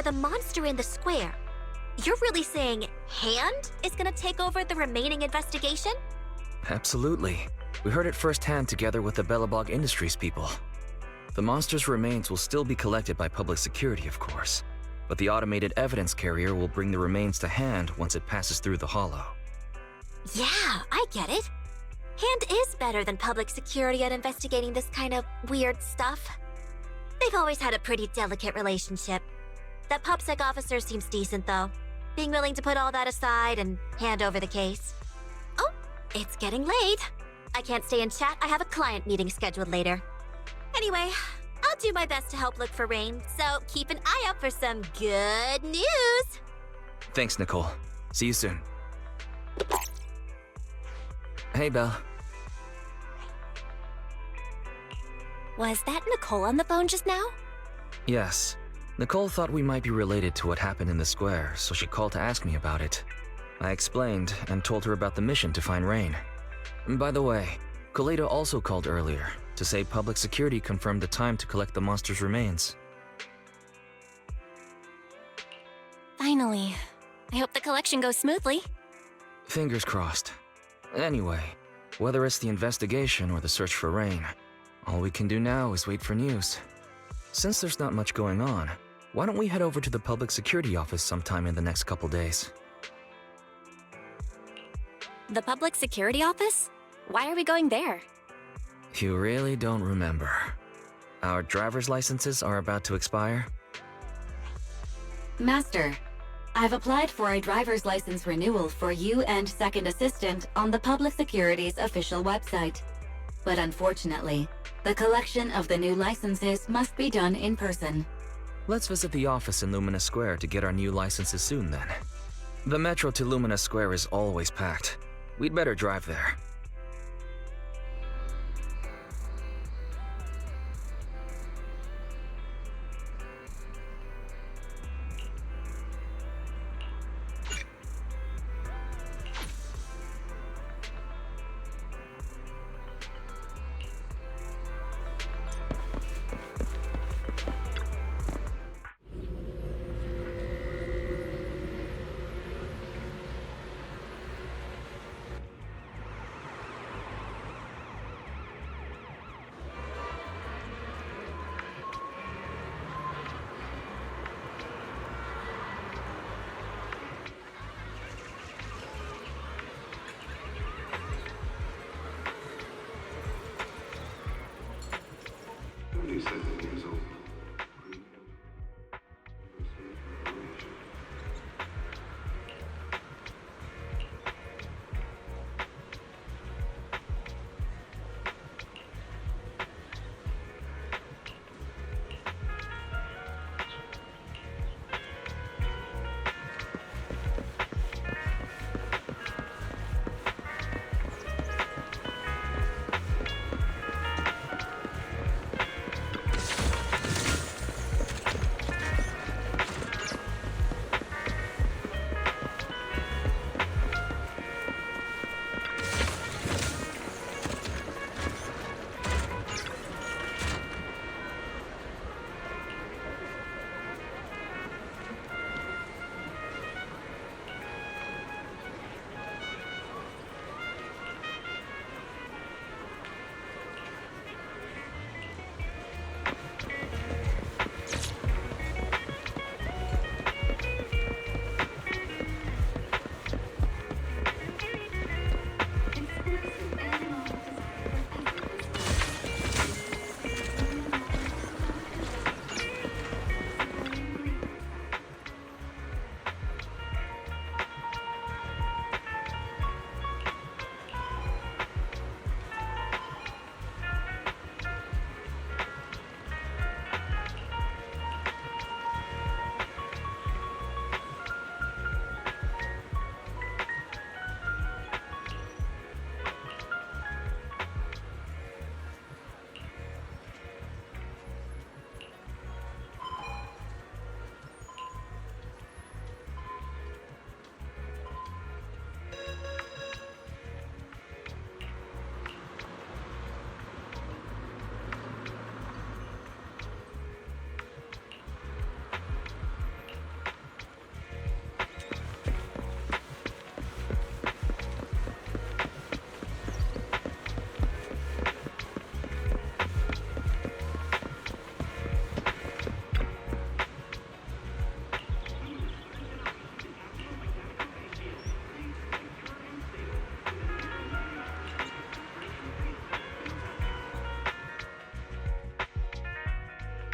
for the monster in the square, you're really saying Hand is gonna take over the remaining investigation? Absolutely. We heard it firsthand together with the Bellabog Industries people. The monster's remains will still be collected by public security, of course, but the automated evidence carrier will bring the remains to Hand once it passes through the hollow. Yeah, I get it. Hand is better than public security at investigating this kind of weird stuff. They've always had a pretty delicate relationship. That PopSec officer seems decent, though, being willing to put all that aside and hand over the case. Oh, it's getting late. I can't stay and chat. I have a client meeting scheduled later. Anyway, I'll do my best to help look for Rain, so keep an eye out for some good news. Thanks, Nicole. See you soon. Hey, Belle. Was that Nicole on the phone just now? Yes. Nicole thought we might be related to what happened in the square, so she called to ask me about it. I explained and told her about the mission to find Rain. And by the way, Kaleda also called earlier to say public security confirmed the time to collect the monster's remains. Finally. I hope the collection goes smoothly. Fingers crossed. Anyway, whether it's the investigation or the search for Rain, all we can do now is wait for news. Since there's not much going on, why don't we head over to the public security office sometime in the next couple days? The public security office? Why are we going there? You really don't remember. Our driver's licenses are about to expire. Master, I've applied for a driver's license renewal for you and second assistant on the public security's official website. But unfortunately, the collection of the new licenses must be done in person. Let's visit the office in Lumina Square to get our new licenses soon then. The metro to Lumina Square is always packed. We'd better drive there.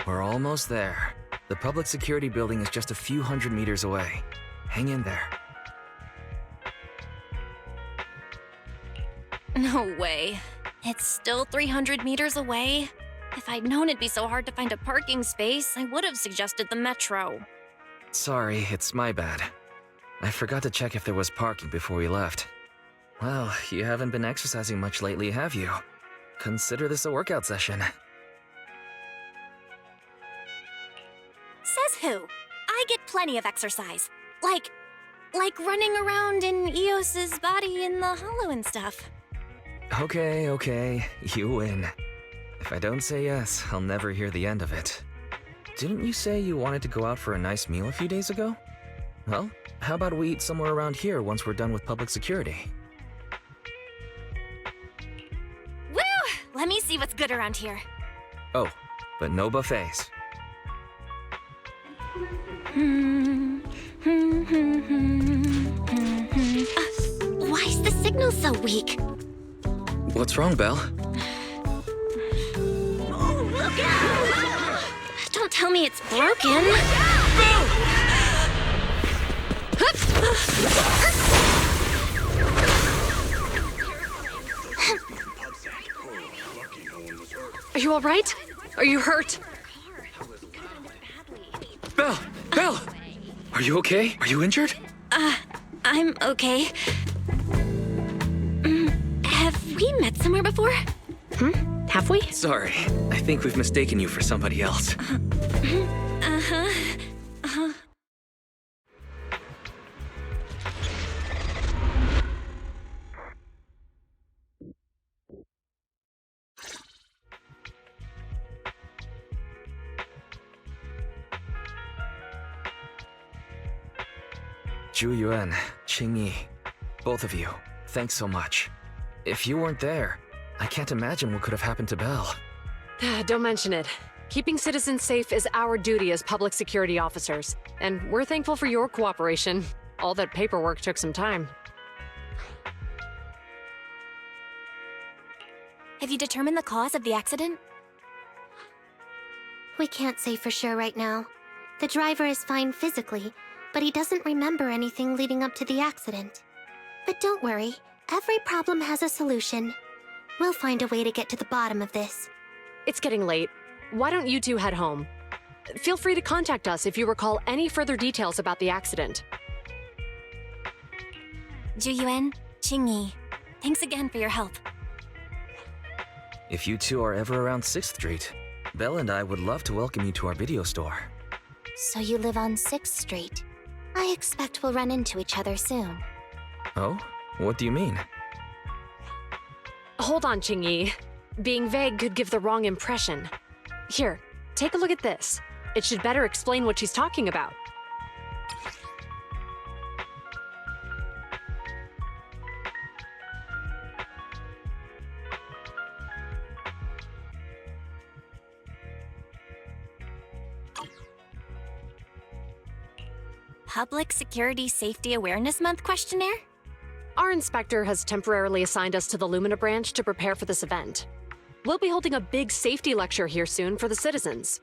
We're almost there. The public security building is just a few hundred meters away. Hang in there. No way. It's still 300 meters away? If I'd known it'd be so hard to find a parking space, I would have suggested the metro. Sorry, it's my bad. I forgot to check if there was parking before we left. Well, you haven't been exercising much lately, have you? Consider this a workout session. Says who? I get plenty of exercise. Like running around in Eos's body in the hollow and stuff. Okay, you win. If I don't say yes, I'll never hear the end of it. Didn't you say you wanted to go out for a nice meal a few days ago? Well, how about we eat somewhere around here once we're done with public security? Woo! Let me see what's good around here. Oh, but no buffets. Why's the signal so weak? What's wrong, Belle? Oh, look out! Don't tell me it's broken. Are you all right? Are you hurt? Belle! Are you okay? Are you injured? I'm okay. Have we met somewhere before? Have we? Sorry, I think we've mistaken you for somebody else. Zhu Yuan, Qing Yi, both of you, thanks so much. If you weren't there, I can't imagine what could have happened to Belle. Don't mention it. Keeping citizens safe is our duty as public security officers, and we're thankful for your cooperation. All that paperwork took some time. Have you determined the cause of the accident? We can't say for sure right now. The driver is fine physically, but he doesn't remember anything leading up to the accident. But don't worry, every problem has a solution. We'll find a way to get to the bottom of this. It's getting late. Why don't you two head home? Feel free to contact us if you recall any further details about the accident. Zhu Yuan, Qing Yi, thanks again for your help. If you two are ever around 6th Street, Belle and I would love to welcome you to our video store. So you live on 6th Street. I expect we'll run into each other soon. Oh? What do you mean? Hold on, Qing Yi. Being vague could give the wrong impression. Here, take a look at this. It should better explain what she's talking about. Public Security Safety Awareness Month questionnaire? Our inspector has temporarily assigned us to the Lumina branch to prepare for this event. We'll be holding a big safety lecture here soon for the citizens.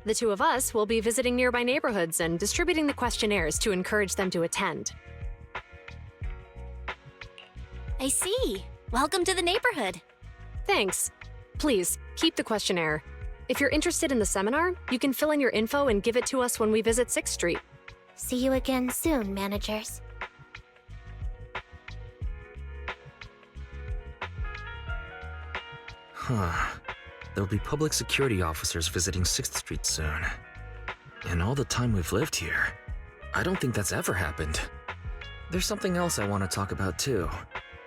The two of us will be visiting nearby neighborhoods and distributing the questionnaires to encourage them to attend. I see. Welcome to the neighborhood. Thanks. Please, keep the questionnaire. If you're interested in the seminar, you can fill in your info and give it to us when we visit 6th Street. See you again soon, managers. Huh. There'll be public security officers visiting 6th Street soon. In all the time we've lived here, I don't think that's ever happened. There's something else I want to talk about too.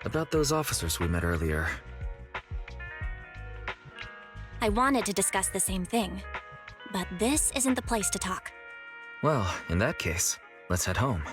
About those officers we met earlier. I wanted to discuss the same thing, but this isn't the place to talk. Well, in that case, let's head home.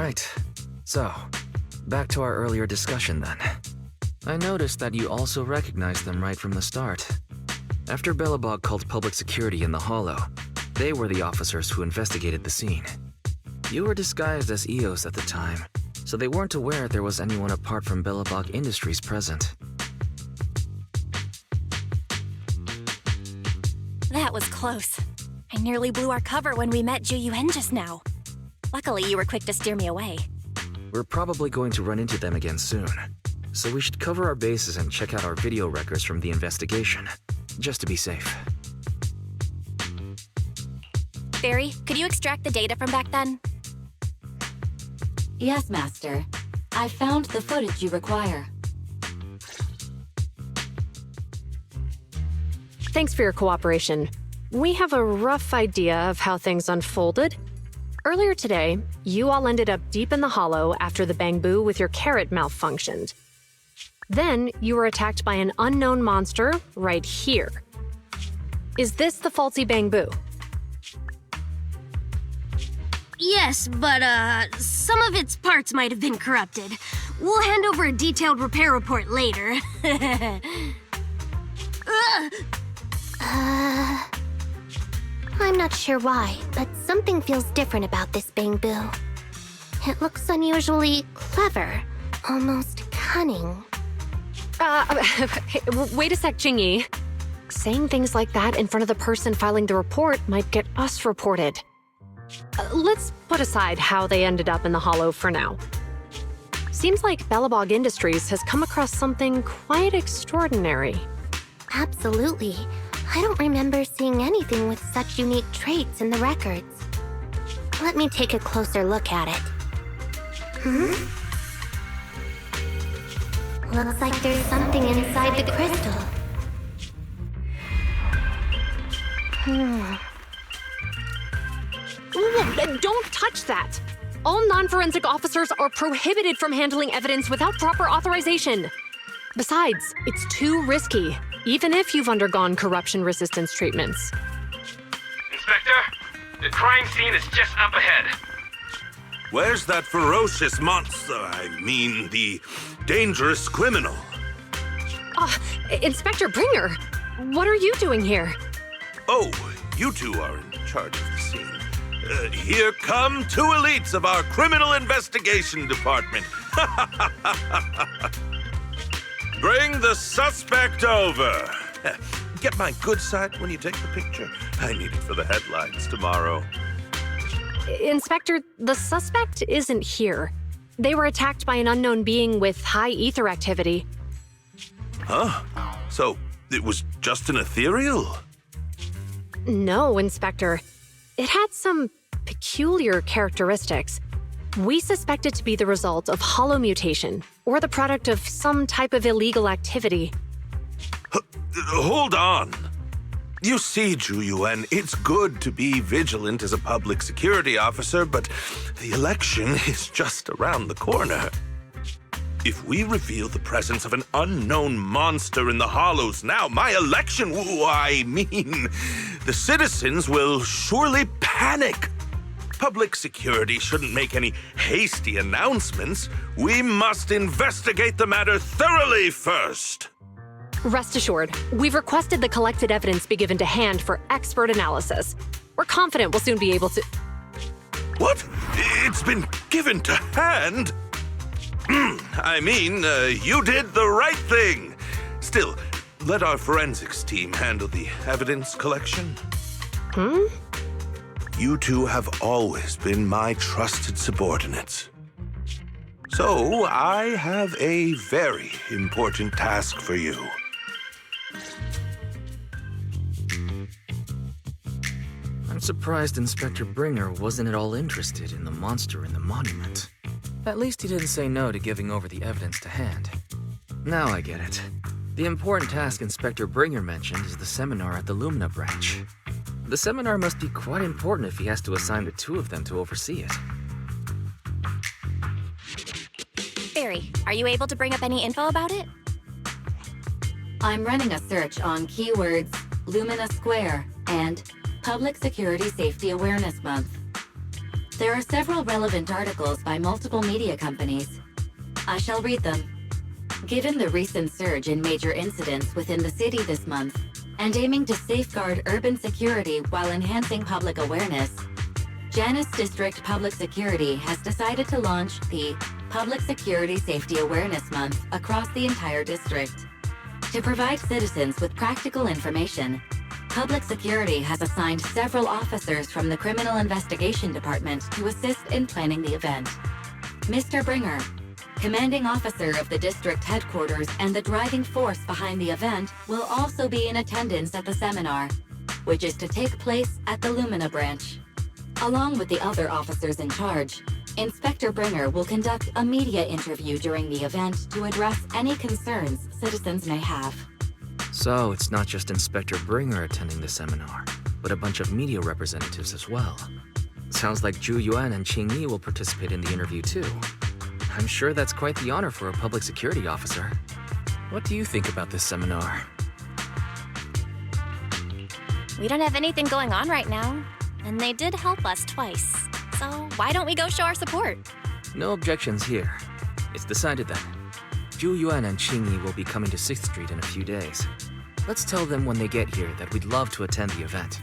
Right. So, back to our earlier discussion then. I noticed that you also recognized them right from the start. After Belobog called public security in the Hollow, they were the officers who investigated the scene. You were disguised as EOS at the time, so they weren't aware there was anyone apart from Belobog Industries present. That was close. I nearly blew our cover when we met Ju-Yuen just now. Luckily, you were quick to steer me away. We're probably going to run into them again soon, so we should cover our bases and check out our video records from the investigation, just to be safe. Barry, could you extract the data from back then? Yes, Master. I found the footage you require. Thanks for your cooperation. We have a rough idea of how things unfolded. Earlier today, you all ended up deep in the Hollow after the bamboo with your carrot malfunctioned. Then, you were attacked by an unknown monster right here. Is this the faulty bamboo? Yes, but, some of its parts might have been corrupted. We'll hand over a detailed repair report later. I'm not sure why, but something feels different about this bamboo. It looks unusually clever, almost cunning. Wait a sec, Jingyi. Saying things like that in front of the person filing the report might get us reported. Let's put aside how they ended up in the Hollow for now. Seems like Belobog Industries has come across something quite extraordinary. Absolutely. I don't remember seeing anything with such unique traits in the records. Let me take a closer look at it. Looks like there's something inside the crystal. Don't touch that! All non-forensic officers are prohibited from handling evidence without proper authorization. Besides, it's too risky, even if you've undergone corruption resistance treatments. Inspector, the crime scene is just up ahead. Where's that ferocious monster? I mean, the dangerous criminal. Inspector Bringer, what are you doing here? Oh, you two are in charge of the scene. Here come two elites of our criminal investigation department. Bring the suspect over. Get my good side when you take the picture. I need it for the headlines tomorrow. Inspector, the suspect isn't here. They were attacked by an unknown being with high ether activity. Huh? So, it was just an ethereal? No, Inspector. It had some peculiar characteristics. We suspect it to be the result of hollow mutation, or the product of some type of illegal activity. Hold on. You see, Ju-Yuen, it's good to be vigilant as a public security officer, but the election is just around the corner. If we reveal the presence of an unknown monster in the Hollows now, my election, the citizens will surely panic. Public security shouldn't make any hasty announcements. We must investigate the matter thoroughly first. Rest assured, we've requested the collected evidence be given to hand for expert analysis. We're confident we'll soon be able to— What? It's been given to hand? You did the right thing. Still, let our forensics team handle the evidence collection. You two have always been my trusted subordinates. So, I have a very important task for you. I'm surprised Inspector Bringer wasn't at all interested in the monster in the monument. At least he didn't say no to giving over the evidence to hand. Now I get it. The important task Inspector Bringer mentioned is the seminar at the Lumina branch. The seminar must be quite important if he has to assign the two of them to oversee it. Barry, are you able to bring up any info about it? I'm running a search on keywords Lumina Square and Public Security Safety Awareness Month. There are several relevant articles by multiple media companies. I shall read them. Given the recent surge in major incidents within the city this month, and aiming to safeguard urban security while enhancing public awareness, Janus District Public Security has decided to launch the Public Security Safety Awareness Month across the entire district. To provide citizens with practical information, Public Security has assigned several officers from the Criminal Investigation Department to assist in planning the event. Mr. Bringer, commanding officer of the district headquarters and the driving force behind the event, will also be in attendance at the seminar, which is to take place at the Lumina branch. Along with the other officers in charge, Inspector Bringer will conduct a media interview during the event to address any concerns citizens may have. So it's not just Inspector Bringer attending the seminar, but a bunch of media representatives as well. Sounds like Zhu Yuan and Qing Yi will participate in the interview too. I'm sure that's quite the honor for a public security officer. What do you think about this seminar? We don't have anything going on right now, and they did help us twice. So why don't we go show our support? No objections here. It's decided then. Zhu Yuan and Qing Yi will be coming to 6th Street in a few days. Let's tell them when they get here that we'd love to attend the event.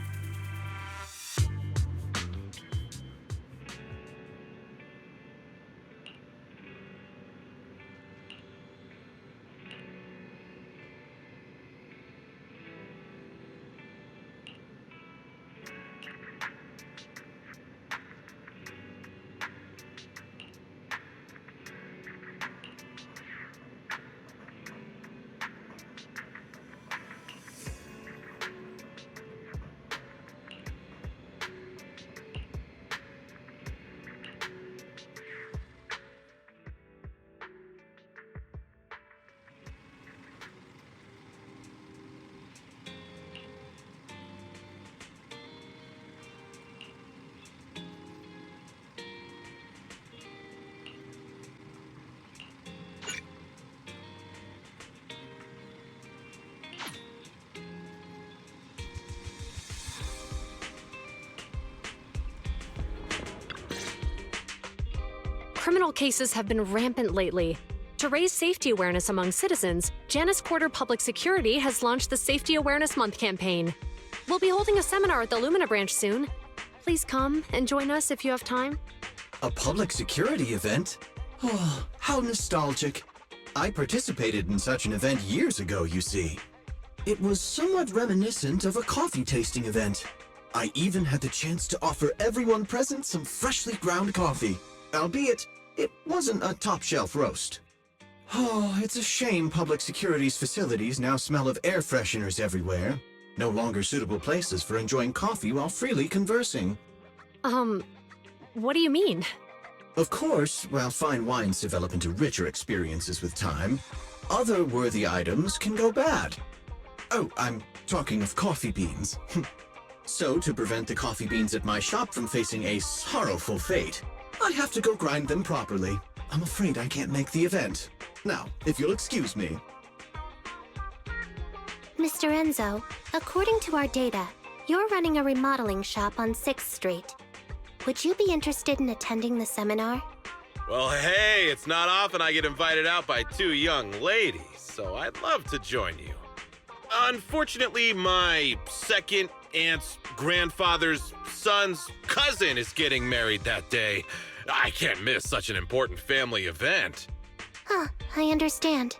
Criminal cases have been rampant lately. To raise safety awareness among citizens, Janus Quarter Public Security has launched the Safety Awareness Month campaign. We'll be holding a seminar at the Lumina branch soon. Please come and join us if you have time. A public security event? Oh, how nostalgic. I participated in such an event years ago, you see. It was somewhat reminiscent of a coffee tasting event. I even had the chance to offer everyone present some freshly ground coffee, albeit it wasn't a top-shelf roast. Oh, it's a shame public security's facilities now smell of air fresheners everywhere. No longer suitable places for enjoying coffee while freely conversing. What do you mean? Of course, while fine wines develop into richer experiences with time, other worthy items can go bad. Oh, I'm talking of coffee beans. So, to prevent the coffee beans at my shop from facing a sorrowful fate, I have to go grind them properly. I'm afraid I can't make the event. Now, if you'll excuse me. Mr. Enzo, according to our data, you're running a remodeling shop on 6th Street. Would you be interested in attending the seminar? Well, hey, it's not often I get invited out by two young ladies, so I'd love to join you. Unfortunately, my second aunt's grandfather's son's cousin is getting married that day. I can't miss such an important family event. Huh, I understand.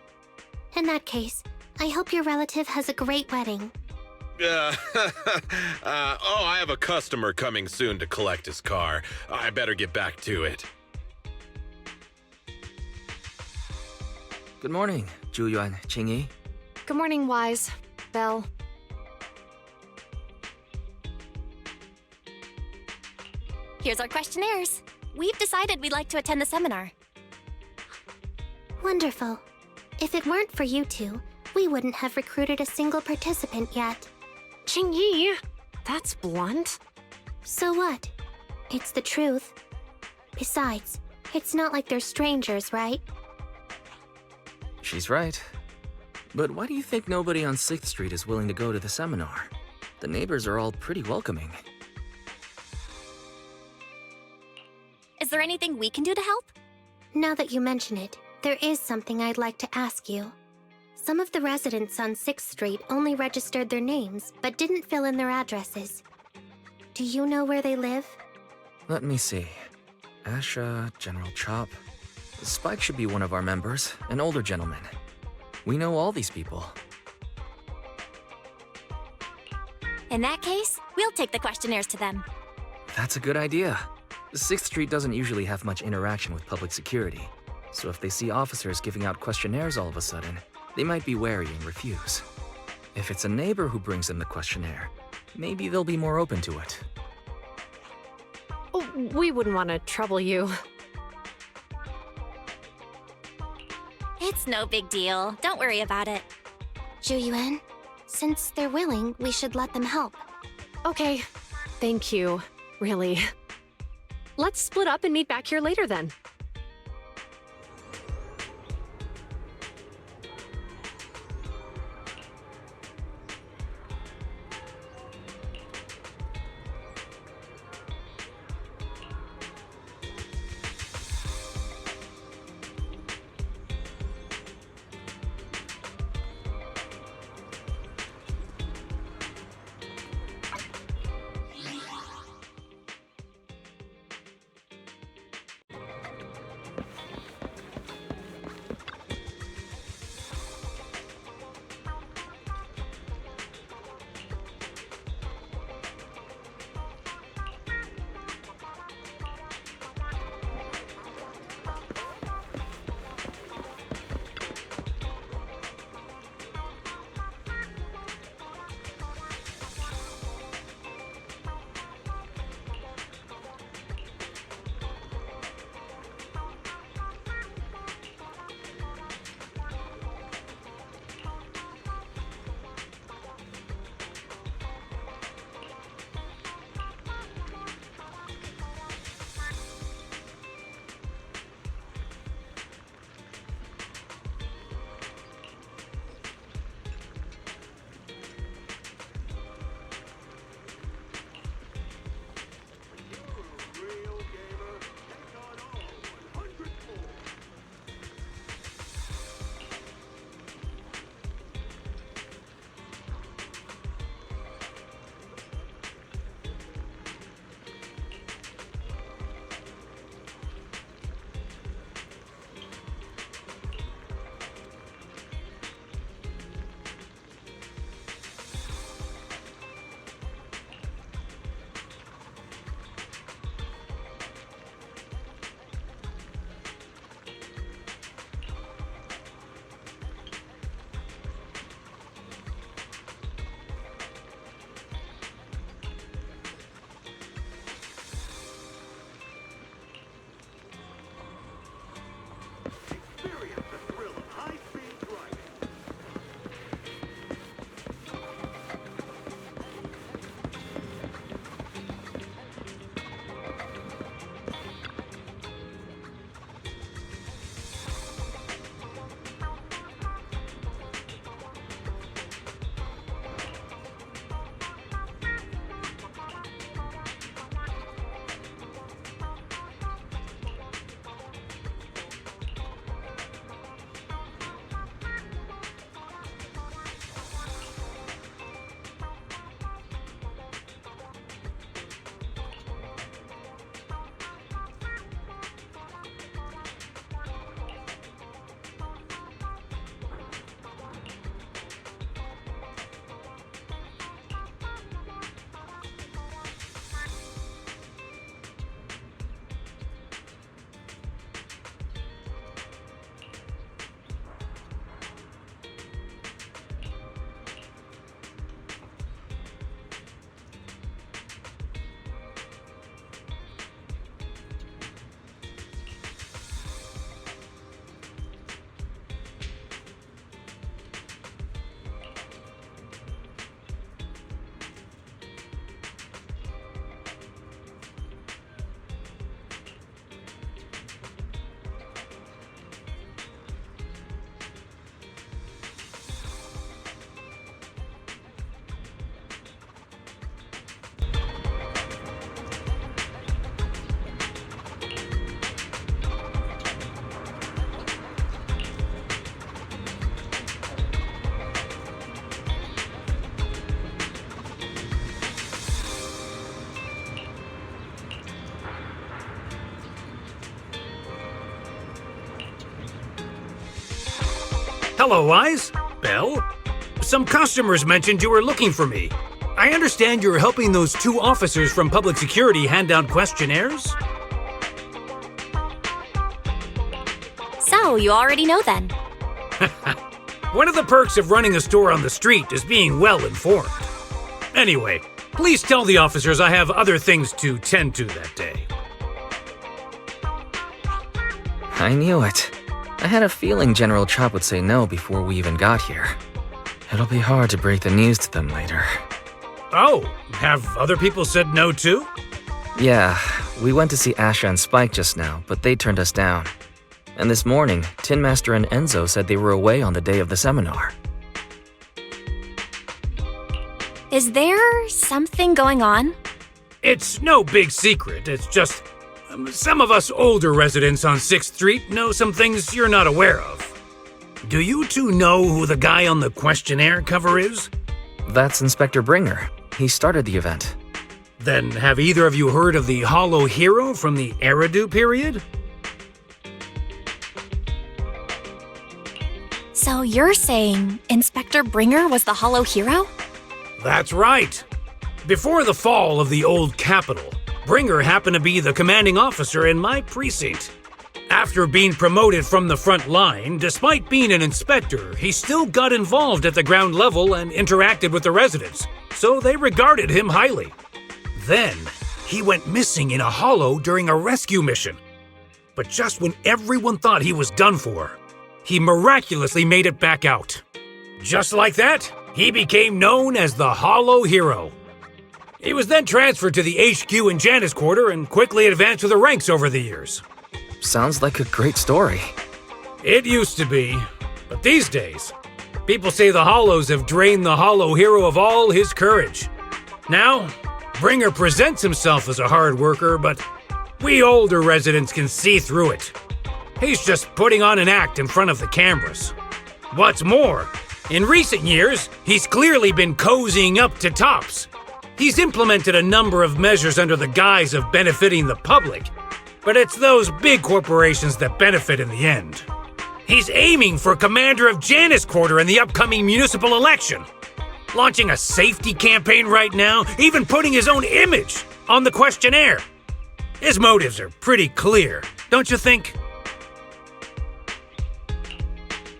In that case, I hope your relative has a great wedding. I have a customer coming soon to collect his car. I better get back to it. Good morning, Zhu Yuan, Qing Yi. Good morning, Wise. Belle. Here's our questionnaires. We've decided we'd like to attend the seminar. Wonderful. If it weren't for you two, we wouldn't have recruited a single participant yet. Qing Yi, that's blunt. So what? It's the truth. Besides, it's not like they're strangers, right? She's right. But why do you think nobody on 6th Street is willing to go to the seminar? The neighbors are all pretty welcoming. anything we can do to help? Now that you mention it, there is something I'd like to ask you. Some of the residents on 6th Street only registered their names, but didn't fill in their addresses. Do you know where they live? Let me see. Asha, General Chop. Spike should be one of our members, an older gentleman. We know all these people. In that case, we'll take the questionnaires to them. That's a good idea. 6th Street doesn't usually have much interaction with public security, so if they see officers giving out questionnaires all of a sudden, they might be wary and refuse. If it's a neighbor who brings in the questionnaire, maybe they'll be more open to it. Oh, we wouldn't want to trouble you. It's no big deal. Don't worry about it. Zhu since they're willing, we should let them help. Okay, thank you, really. Let's split up and meet back here later then. Hello, Wise. Belle? Some customers mentioned you were looking for me. I understand you're helping those 2 officers from public security hand out questionnaires? So, you already know then. One of the perks of running a store on the street is being well informed. Anyway, please tell the officers I have other things to tend to that day. I knew it. I had a feeling General Chop would say no before we even got here. It'll be hard to break the news to them later. Oh, have other people said no too? Yeah, we went to see Asha and Spike just now, but they turned us down. And this morning, Tin Master and Enzo said they were away on the day of the seminar. Is there something going on? It's no big secret. It's just some of us older residents on 6th Street know some things you're not aware of. Do you 2 know who the guy on the questionnaire cover is? That's Inspector Bringer. He started the event. Then have either of you heard of the Hollow Hero from the Eridu period? So you're saying Inspector Bringer was the Hollow Hero? That's right. Before the fall of the old capital, Bringer happened to be the commanding officer in my precinct. After being promoted from the front line, despite being an inspector, he still got involved at the ground level and interacted with the residents, so they regarded him highly. Then, he went missing in a hollow during a rescue mission. But just when everyone thought he was done for, he miraculously made it back out. Just like that, he became known as the Hollow Hero. He was then transferred to the HQ in Janus Quarter and quickly advanced through the ranks over the years. Sounds like a great story. It used to be, but these days, people say the Hollows have drained the Hollow Hero of all his courage. Now, Bringer presents himself as a hard worker, but we older residents can see through it. He's just putting on an act in front of the cameras. What's more, in recent years, he's clearly been cozying up to Tops. He's implemented a number of measures under the guise of benefiting the public, but it's those big corporations that benefit in the end. He's aiming for commander of Janus Quarter in the upcoming municipal election, launching a safety campaign right now, even putting his own image on the questionnaire. His motives are pretty clear, don't you think?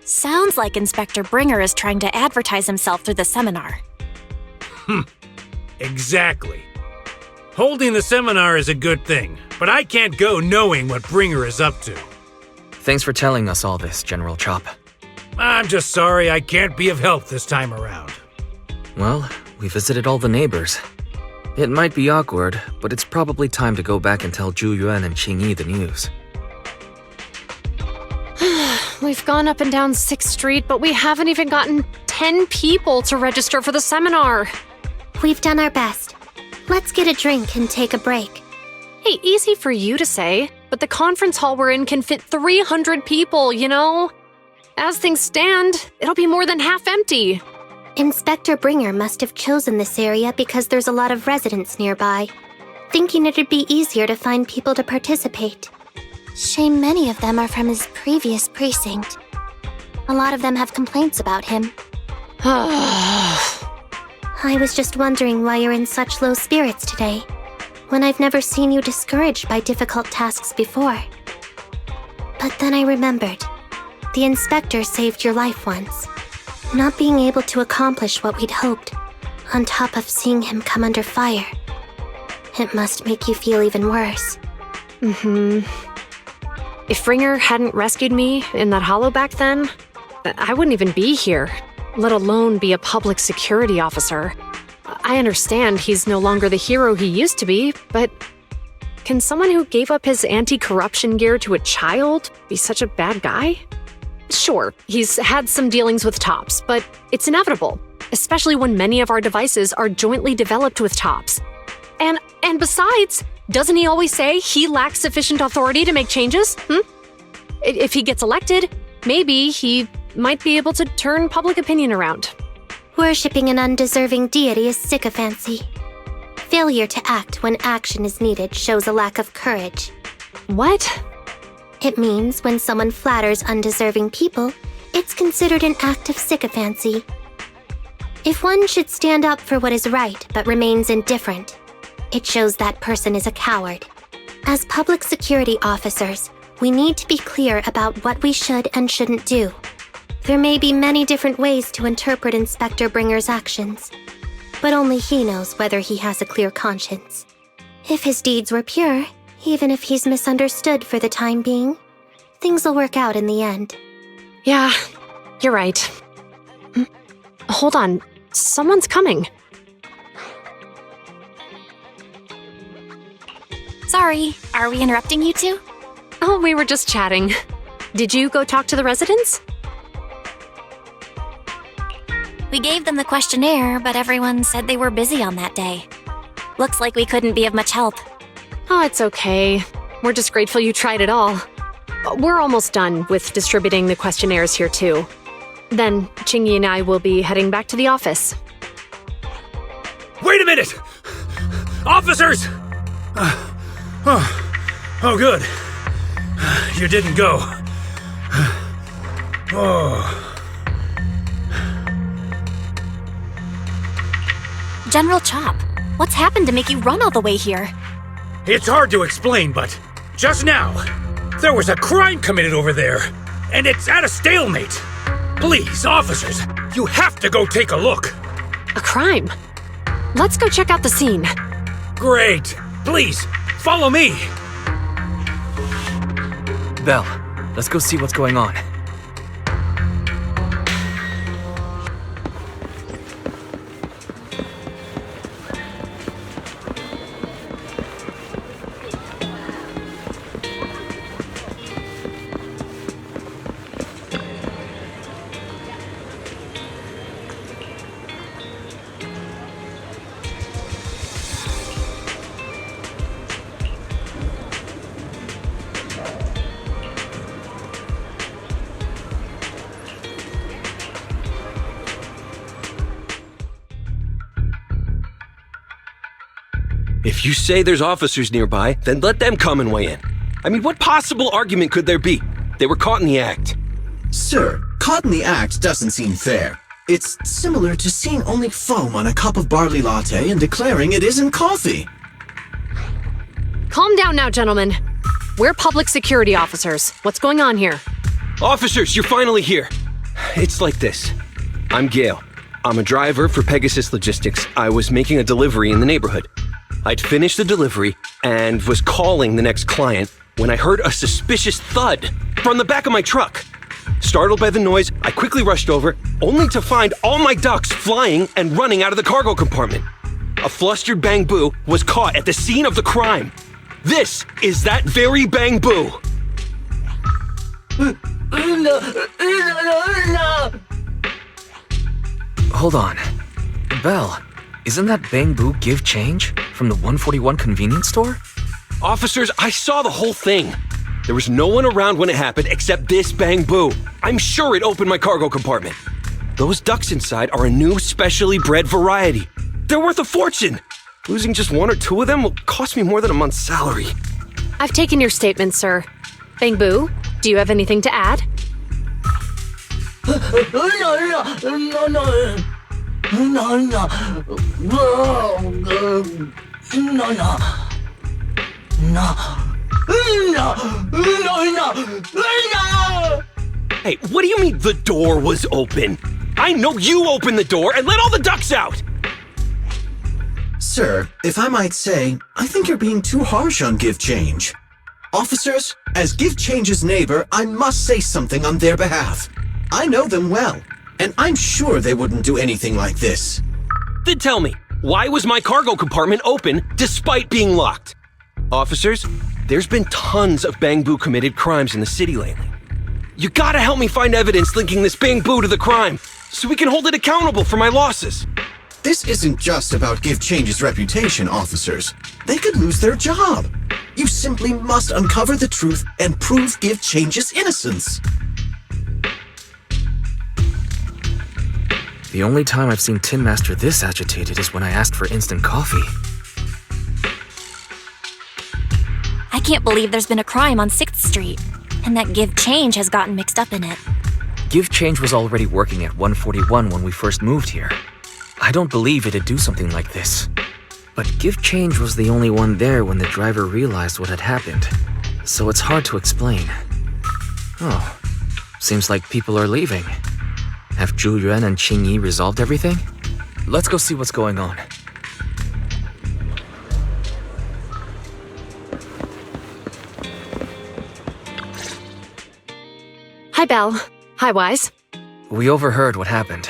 Sounds like Inspector Bringer is trying to advertise himself through the seminar. Exactly. Holding the seminar is a good thing, but I can't go knowing what Bringer is up to. Thanks for telling us all this, General Chop. I'm just sorry I can't be of help this time around. Well, we visited all the neighbors. It might be awkward, but it's probably time to go back and tell Zhu Yuan and Qing Yi the news. We've gone up and down 6th Street, but we haven't even gotten 10 people to register for the seminar. We've done our best. Let's get a drink and take a break. Hey, easy for you to say, but the conference hall we're in can fit 300 people, you know? As things stand, it'll be more than half empty. Inspector Bringer must have chosen this area because there's a lot of residents nearby, thinking it'd be easier to find people to participate. Shame many of them are from his previous precinct. A lot of them have complaints about him. I was just wondering why you're in such low spirits today, when I've never seen you discouraged by difficult tasks before. But then I remembered. The inspector saved your life once. Not being able to accomplish what we'd hoped, on top of seeing him come under fire. It must make you feel even worse. If Bringer hadn't rescued me in that hollow back then, I wouldn't even be here, let alone be a public security officer. I understand he's no longer the hero he used to be, but can someone who gave up his anti-corruption gear to a child be such a bad guy? Sure, he's had some dealings with Tops, but it's inevitable, especially when many of our devices are jointly developed with Tops. And besides, doesn't he always say he lacks sufficient authority to make changes? If he gets elected, maybe he might be able to turn public opinion around. Worshipping an undeserving deity is sycophancy. Failure to act when action is needed shows a lack of courage. What? It means when someone flatters undeserving people, It's considered an act of sycophancy. If one should stand up for what is right but remains indifferent, it shows that person is a coward. As public security officers, we need to be clear about what we should and shouldn't do. There may be many different ways to interpret Inspector Bringer's actions, but only he knows whether he has a clear conscience. If his deeds were pure, even if he's misunderstood for the time being, things will work out in the end. Yeah, you're right. Hold on, someone's coming. Sorry, are we interrupting you two? Oh, we were just chatting. Did you go talk to the residents? We gave them the questionnaire, but everyone said they were busy on that day. Looks like we couldn't be of much help. Oh, it's okay. We're just grateful you tried it all. We're almost done with distributing the questionnaires here, too. Then, Chingy and I will be heading back to the office. Wait a minute! Officers! Oh, good. You didn't go. Oh. General Chop, what's happened to make you run all the way here? It's hard to explain, but just now, there was a crime committed over there, and it's at a stalemate. Please, officers, you have to go take a look. A crime? Let's go check out the scene. Great. Please, follow me. Belle, let's go see what's going on. If you say there's officers nearby, then let them come and weigh in. I mean, what possible argument could there be? They were caught in the act. Sir, caught in the act doesn't seem fair. It's similar to seeing only foam on a cup of barley latte and declaring it isn't coffee. Calm down now, gentlemen. We're public security officers. What's going on here? Officers, you're finally here. It's like this. I'm Gale. I'm a driver for Pegasus Logistics. I was making a delivery in the neighborhood. I'd finished the delivery and was calling the next client when I heard a suspicious thud from the back of my truck. Startled by the noise, I quickly rushed over, only to find all my ducks flying and running out of the cargo compartment. A flustered Bang Boo was caught at the scene of the crime. This is that very Bang Boo. Hold on. Belle, isn't that Bang Boo give change from the 141 convenience store? Officers, I saw the whole thing. There was no one around when it happened except this Bang Boo. I'm sure it opened my cargo compartment. Those ducks inside are a new specially bred variety. They're worth a fortune. Losing just one or two of them will cost me more than a month's salary. I've taken your statement, sir. Bang Boo, do you have anything to add? Hey, what do you mean the door was open? I know you opened the door and let all the ducks out! Sir, if I might say, I think you're being too harsh on Give Change. Officers, as Give Change's neighbor, I must say something on their behalf. I know them well, and I'm sure they wouldn't do anything like this. Then tell me, why was my cargo compartment open despite being locked? Officers, there's been tons of Bang Boo committed crimes in the city lately. You gotta help me find evidence linking this Bang Boo to the crime, so we can hold it accountable for my losses. This isn't just about Give Change's reputation, officers. They could lose their job. You simply must uncover the truth and prove Give Change's innocence. The only time I've seen Tin Master this agitated is when I asked for instant coffee. I can't believe there's been a crime on 6th Street, and that Give Change has gotten mixed up in it. Give Change was already working at 141 when we first moved here. I don't believe it'd do something like this. But Give Change was the only one there when the driver realized what had happened, so it's hard to explain. Oh, seems like people are leaving. Have Zhu Yuan and Qing Yi resolved everything? Let's go see what's going on. Hi, Belle. Hi, Wise. We overheard what happened.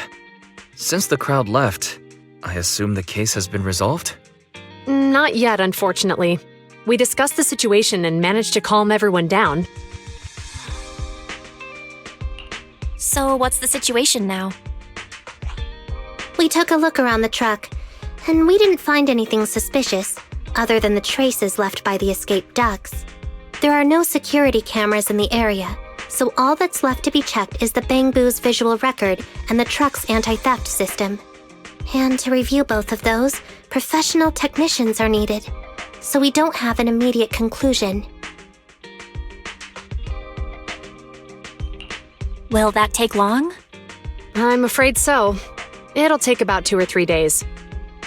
Since the crowd left, I assume the case has been resolved? Not yet, unfortunately. We discussed the situation and managed to calm everyone down. So, what's the situation now? We took a look around the truck, and we didn't find anything suspicious, other than the traces left by the escaped ducks. There are no security cameras in the area, so all that's left to be checked is the Bangbu's visual record and the truck's anti-theft system. And to review both of those, professional technicians are needed, so we don't have an immediate conclusion. Will that take long? I'm afraid so. It'll take about 2 or 3 days.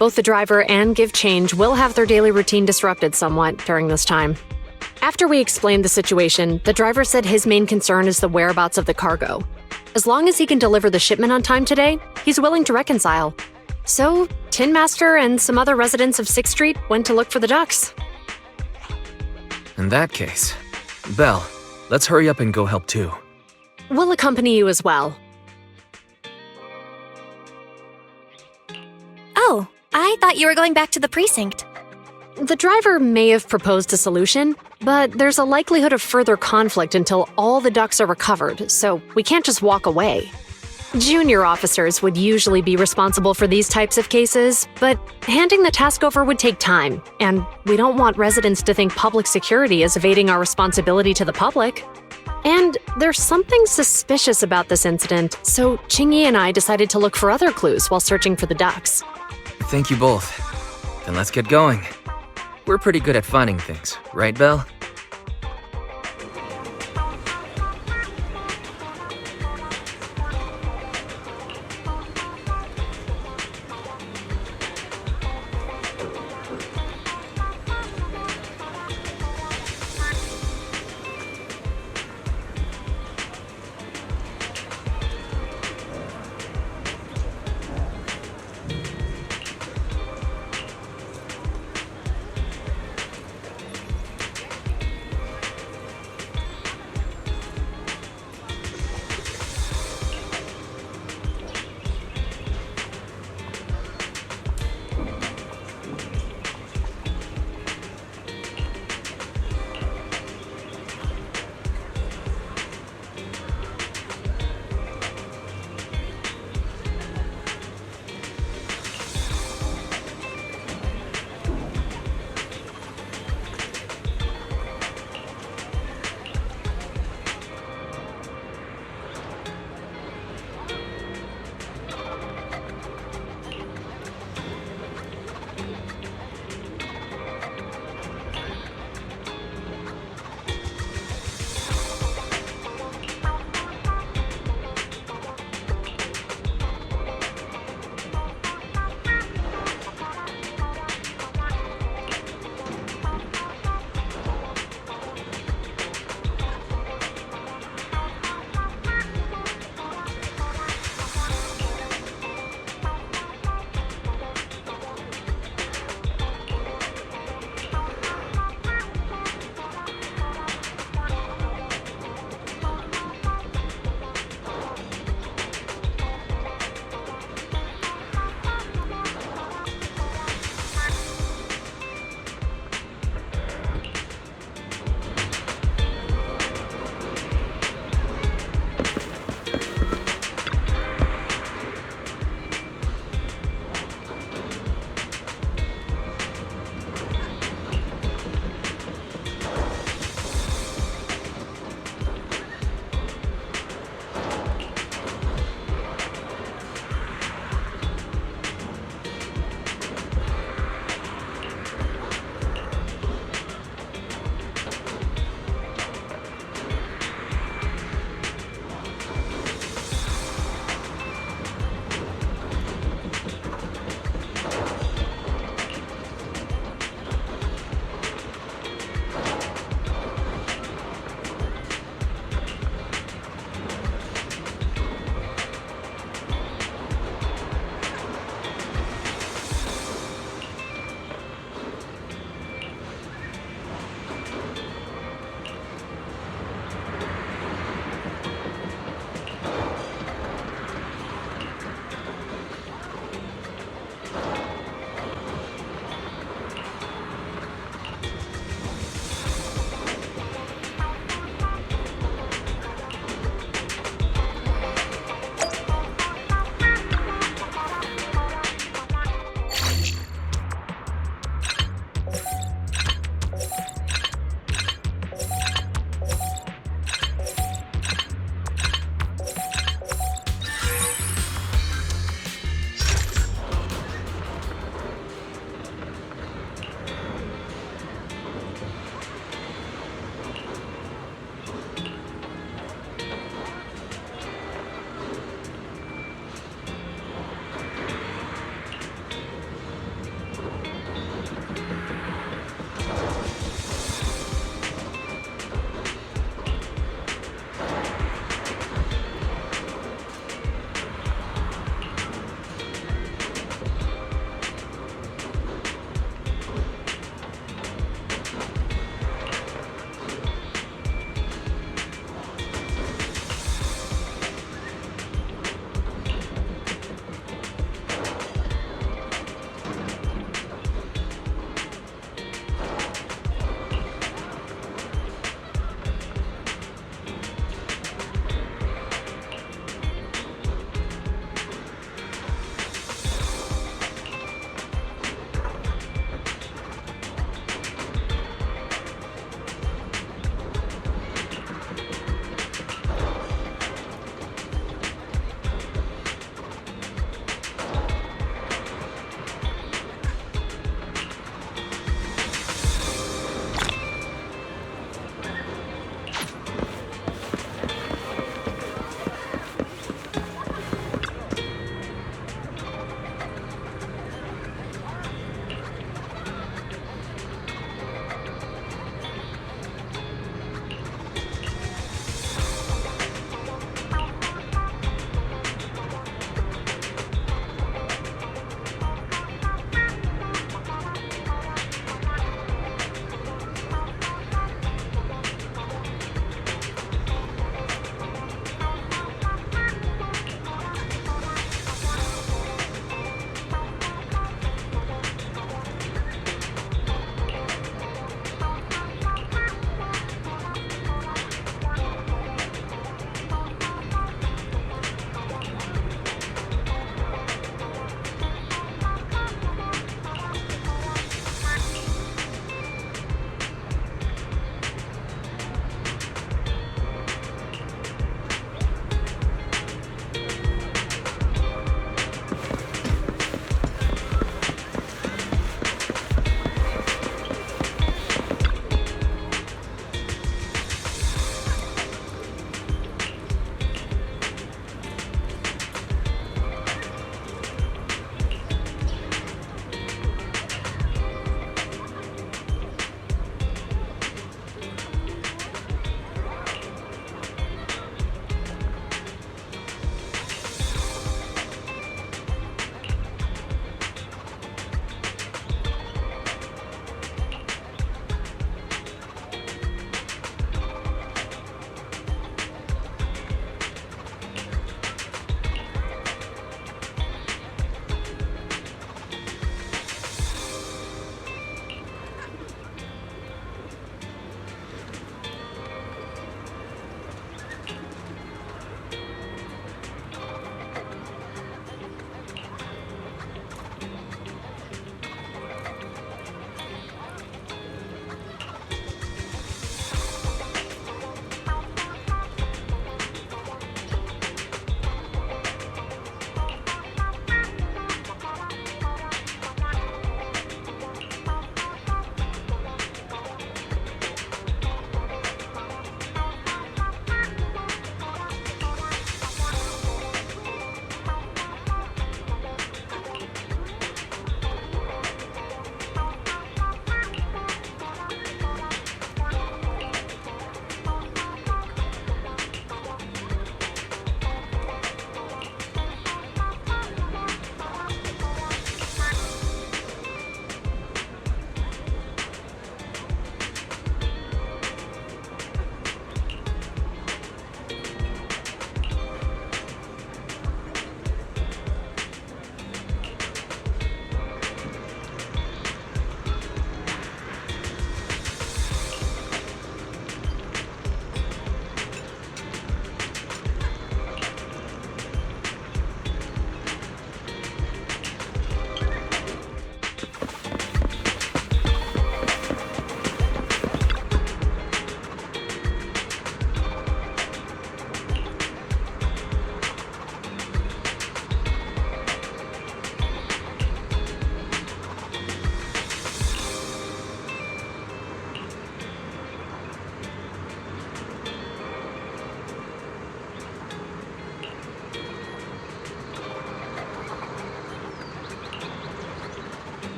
Both the driver and Give Change will have their daily routine disrupted somewhat during this time. After we explained the situation, the driver said his main concern is the whereabouts of the cargo. As long as he can deliver the shipment on time today, he's willing to reconcile. So, Tin Master and some other residents of 6th Street went to look for the ducks. In that case, Belle, let's hurry up and go help too. We'll accompany you as well. Oh, I thought you were going back to the precinct. The driver may have proposed a solution, but there's a likelihood of further conflict until all the ducks are recovered, so we can't just walk away. Junior officers would usually be responsible for these types of cases, but handing the task over would take time, and we don't want residents to think public security is evading our responsibility to the public. And there's something suspicious about this incident, so Qingyi and I decided to look for other clues while searching for the ducks. Thank you both. Then let's get going. We're pretty good at finding things, right, Belle?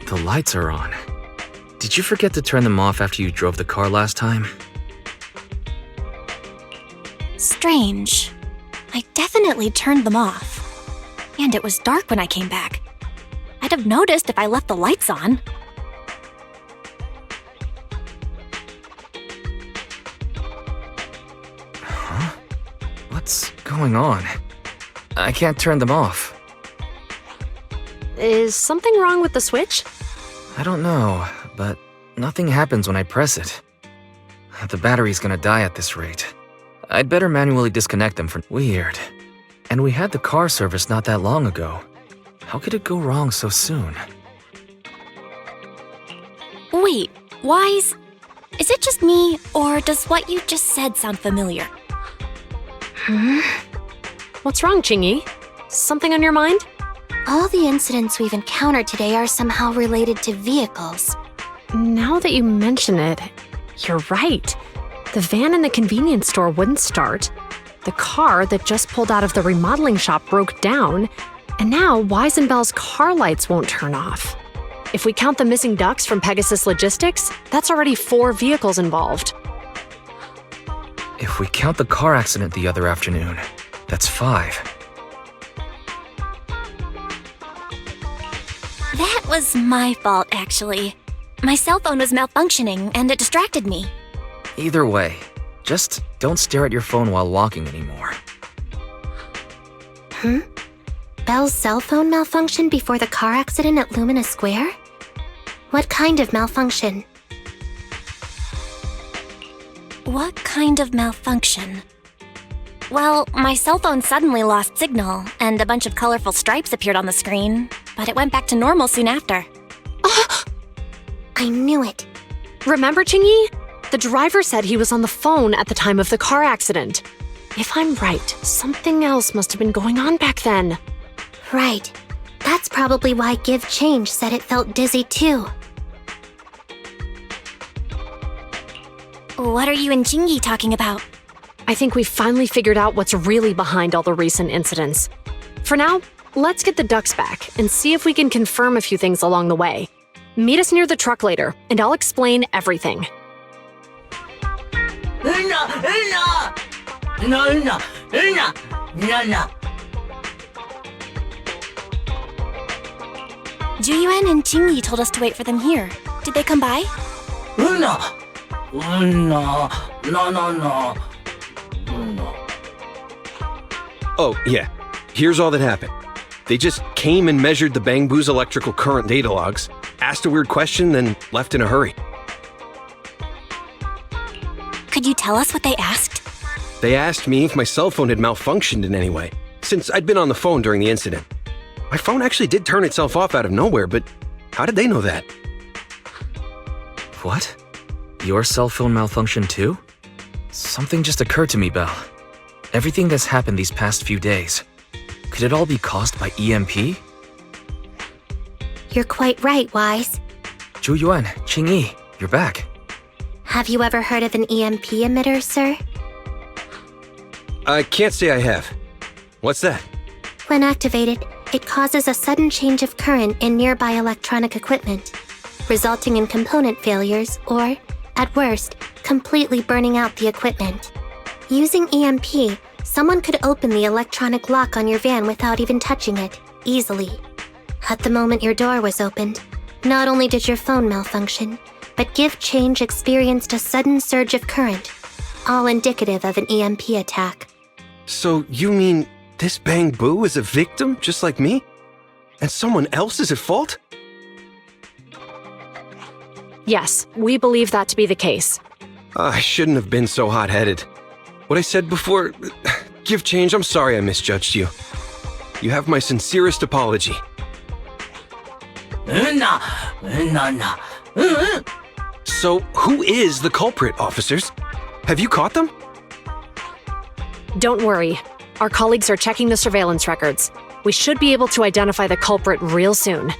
The lights are on. Did you forget to turn them off after you drove the car last time? Strange. I definitely turned them off. And it was dark when I came back. I'd have noticed if I left the lights on. Huh? What's going on? I can't turn them off. Is something wrong with the switch? I don't know, but nothing happens when I press it. The battery's gonna die at this rate. I'd better manually disconnect them for— Weird. And we had the car service not that long ago. How could it go wrong so soon? Wait, Wise? Is it just me, or does what you just said sound familiar? What's wrong, Chingy? Something on your mind? All the incidents we've encountered today are somehow related to vehicles. Now that you mention it, you're right. The van in the convenience store wouldn't start. The car that just pulled out of the remodeling shop broke down. And now Wise and Belle's car lights won't turn off. If we count the missing ducks from Pegasus Logistics, that's already 4 vehicles involved. If we count the car accident the other afternoon, that's 5. That was my fault, actually. My cell phone was malfunctioning, and it distracted me. Either way, just don't stare at your phone while walking anymore. Belle's cell phone malfunctioned before the car accident at Lumina Square? What kind of malfunction? What kind of malfunction? Well, my cell phone suddenly lost signal, and a bunch of colorful stripes appeared on the screen, but it went back to normal soon after. I knew it. Remember, Chingy? The driver said he was on the phone at the time of the car accident. If I'm right, something else must have been going on back then. Right. That's probably why Give Change said it felt dizzy too. What are you and Chingy talking about? I think we finally figured out what's really behind all the recent incidents. For now, let's get the ducks back and see if we can confirm a few things along the way. Meet us near the truck later, and I'll explain everything. Juyuan and Chingy told us to wait for them here. Did they come by? Oh, yeah. Here's all that happened. They just came and measured the Bang Boo's electrical current data logs, asked a weird question, then left in a hurry. Could you tell us what they asked? They asked me if my cell phone had malfunctioned in any way, since I'd been on the phone during the incident. My phone actually did turn itself off out of nowhere, but how did they know that? What? Your cell phone malfunctioned too? Something just occurred to me, Belle. Everything that's happened these past few days, could it all be caused by EMP? You're quite right, Wise. Juyuan, Qingyi, you're back. Have you ever heard of an EMP emitter, sir? I can't say I have. What's that? When activated, it causes a sudden change of current in nearby electronic equipment, resulting in component failures or, at worst, completely burning out the equipment. Using EMP, someone could open the electronic lock on your van without even touching it, easily. At the moment your door was opened, not only did your phone malfunction, but Give Change experienced a sudden surge of current, all indicative of an EMP attack. So you mean this Bang Boo is a victim just like me? And someone else is at fault? Yes, we believe that to be the case. I shouldn't have been so hot-headed. What I said before, Give Change, I'm sorry I misjudged you. You have my sincerest apology. So, who is the culprit, officers? Have you caught them? Don't worry. Our colleagues are checking the surveillance records. We should be able to identify the culprit real soon.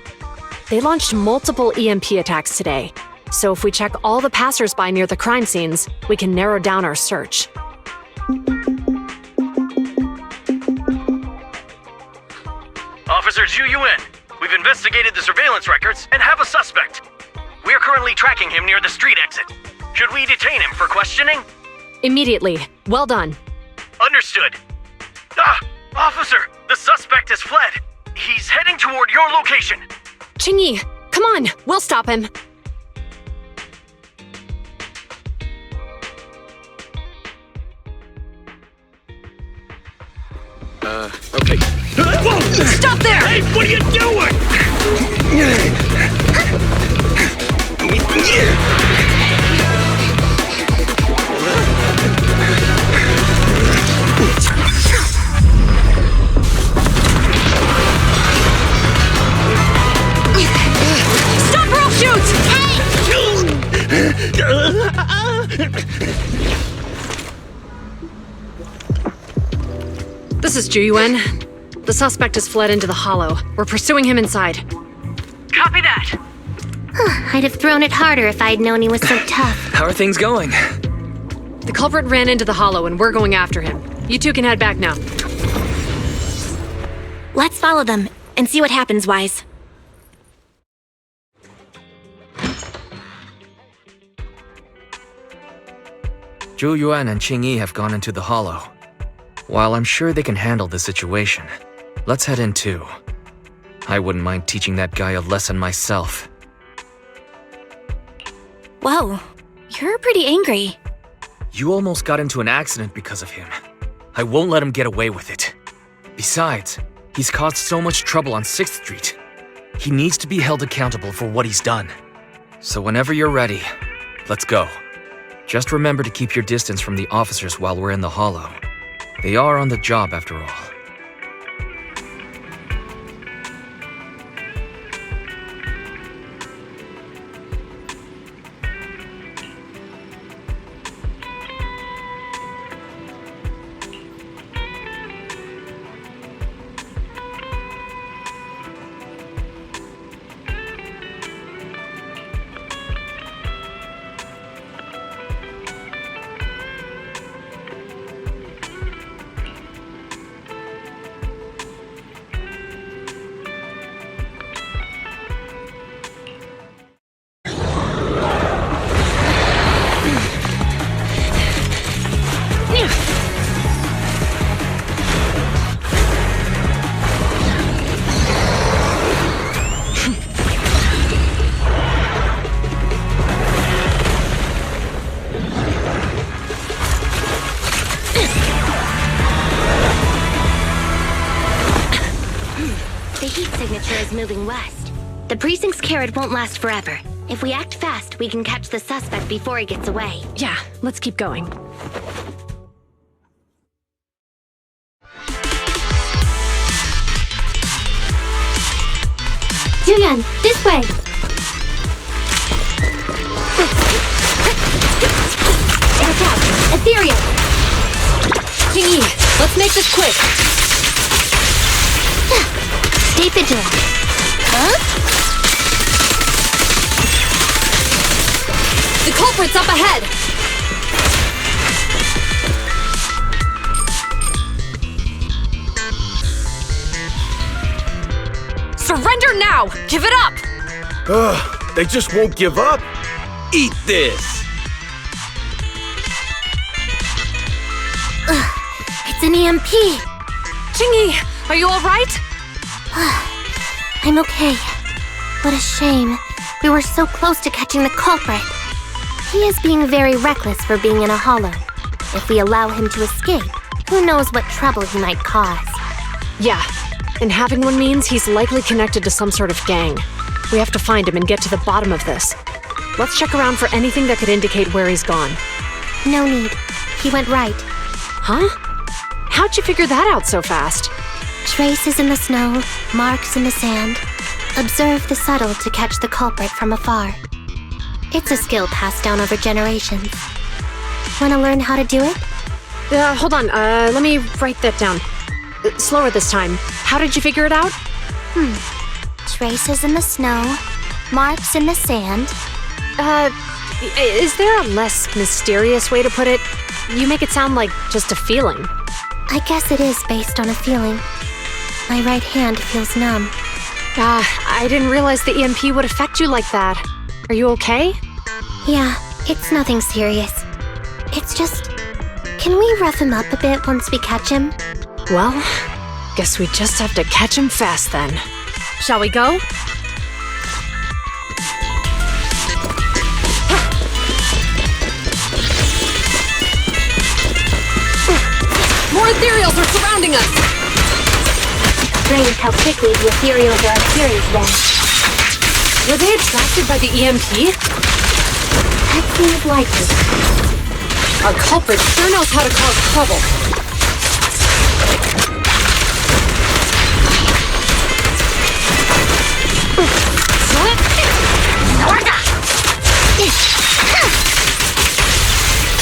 They launched multiple EMP attacks today, so if we check all the passers-by near the crime scenes, we can narrow down our search. Officer Juyuan, We've investigated the surveillance records and have a suspect. We're currently tracking him near the street exit. Should we detain him for questioning? Immediately. Well done. Understood. Officer, the suspect has fled. He's heading toward your location. Chingy, come on, we'll stop him. Okay. Whoa! Stop there! Hey, what are you doing? Stop or I'll shoot! This is Ju-Yuan. The suspect has fled into the hollow. We're pursuing him inside. Copy that. I'd have thrown it harder if I'd known he was so tough. How are things going? The culprit ran into the hollow and we're going after him. You two can head back now. Let's follow them and see what happens, Wise. Ju-Yuan and Qing-Yi have gone into the hollow. While I'm sure they can handle the situation, let's head in too. I wouldn't mind teaching that guy a lesson myself. Whoa, you're pretty angry. You almost got into an accident because of him. I won't let him get away with it. Besides, he's caused so much trouble on 6th Street. He needs to be held accountable for what he's done. So whenever you're ready, let's go. Just remember to keep your distance from the officers while we're in the hollow. They are on the job after all. Moving west. The precinct's carrot won't last forever. If we act fast, we can catch the suspect before he gets away. Yeah, let's keep going. Julian, this way! Watch out! Ethereal! Qing-Yi, let's make this quick! Stay vigilant. Huh? The culprit's up ahead! Surrender now! Give it up! They just won't give up. Eat this! It's an EMP! Qing-Yi, are you alright? I'm okay. What a shame. We were so close to catching the culprit. He is being very reckless for being in a hollow. If we allow him to escape, who knows what trouble he might cause. Yeah, and having one means he's likely connected to some sort of gang. We have to find him and get to the bottom of this. Let's check around for anything that could indicate where he's gone. No need. He went right. Huh? How'd you figure that out so fast? Traces in the snow, marks in the sand. Observe the subtle to catch the culprit from afar. It's a skill passed down over generations. Want to learn how to do it? Hold on, let me write that down. Slower this time. How did you figure it out? Traces in the snow, marks in the sand. Is there a less mysterious way to put it? You make it sound like just a feeling. I guess it is based on a feeling. My right hand feels numb. I didn't realize the EMP would affect you like that. Are you okay? Yeah, it's nothing serious. It's just... Can we rough him up a bit once we catch him? Well, guess we just have to catch him fast then. Shall we go? More ethereals are surrounding us! Strange how quickly the ethereals are experienced then. Were they attracted by the EMP? That seems likely. Our culprit sure knows how to cause trouble.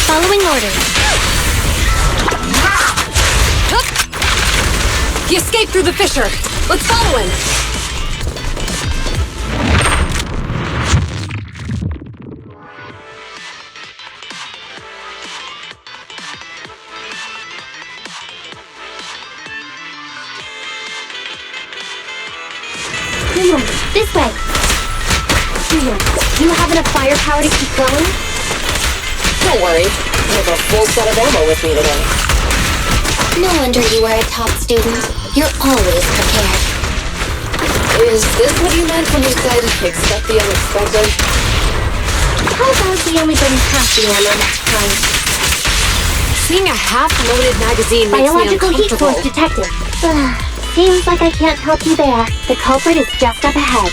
Following orders. He escaped through the fissure. Let's follow him. This way. Do you have enough firepower to keep going? Don't worry. I have a full set of ammo with me today. No wonder you were a top student. You're always prepared. Is this what you meant when you said expect the unexpected? How about we only bring half the ammo next time? Seeing a half-loaded magazine makes Biological me heat uncomfortable. source detected. Seems like I can't help you there. The culprit is just up ahead.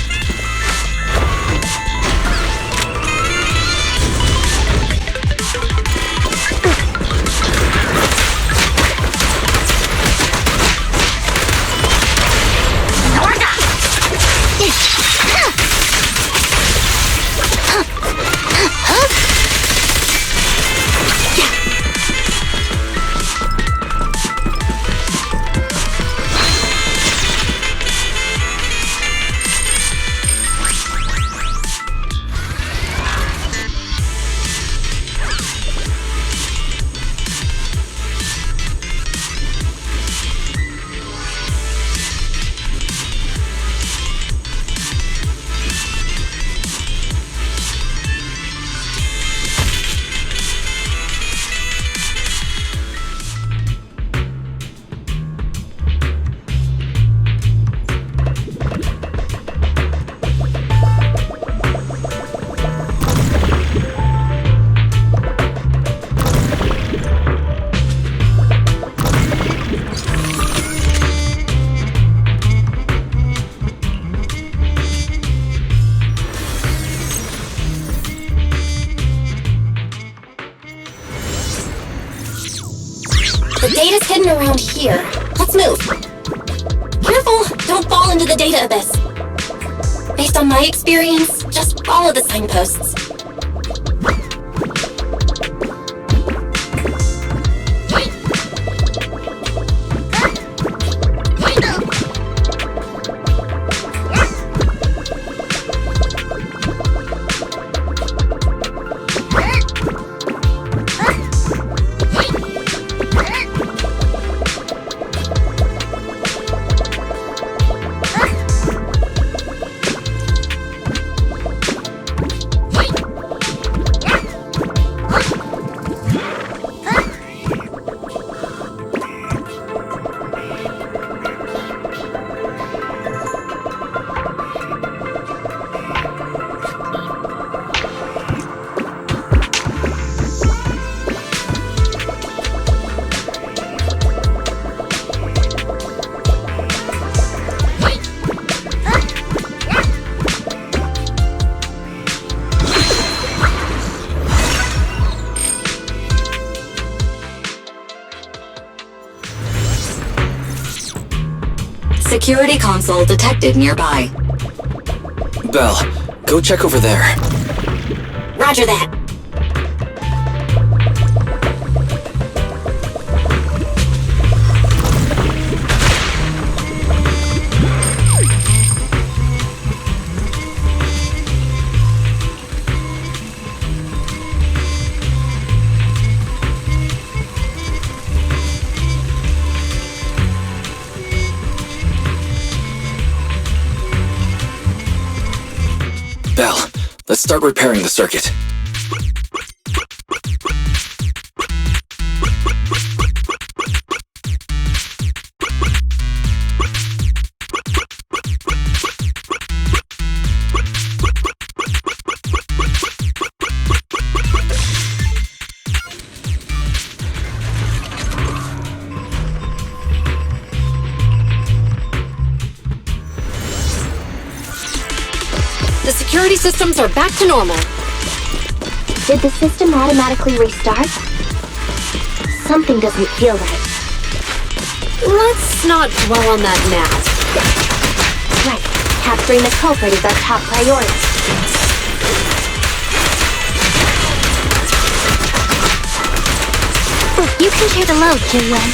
The data's hidden around here. Let's move. Careful! Don't fall into the data abyss. Based on my experience, just follow the signposts. Security console detected nearby. Belle, go check over there. Roger that. Belle, let's start repairing the circuit. The security systems are back to normal. Did the system automatically restart? Something doesn't feel right. Let's not dwell on that now. Right. Capturing the culprit is our top priority. You can share the load, Jin-Wen.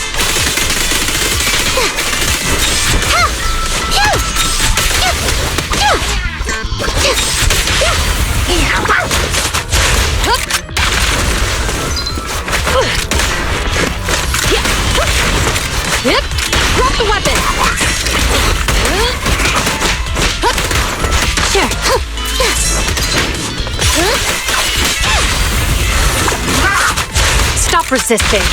Yep. Drop the weapon. Sure. Stop resisting.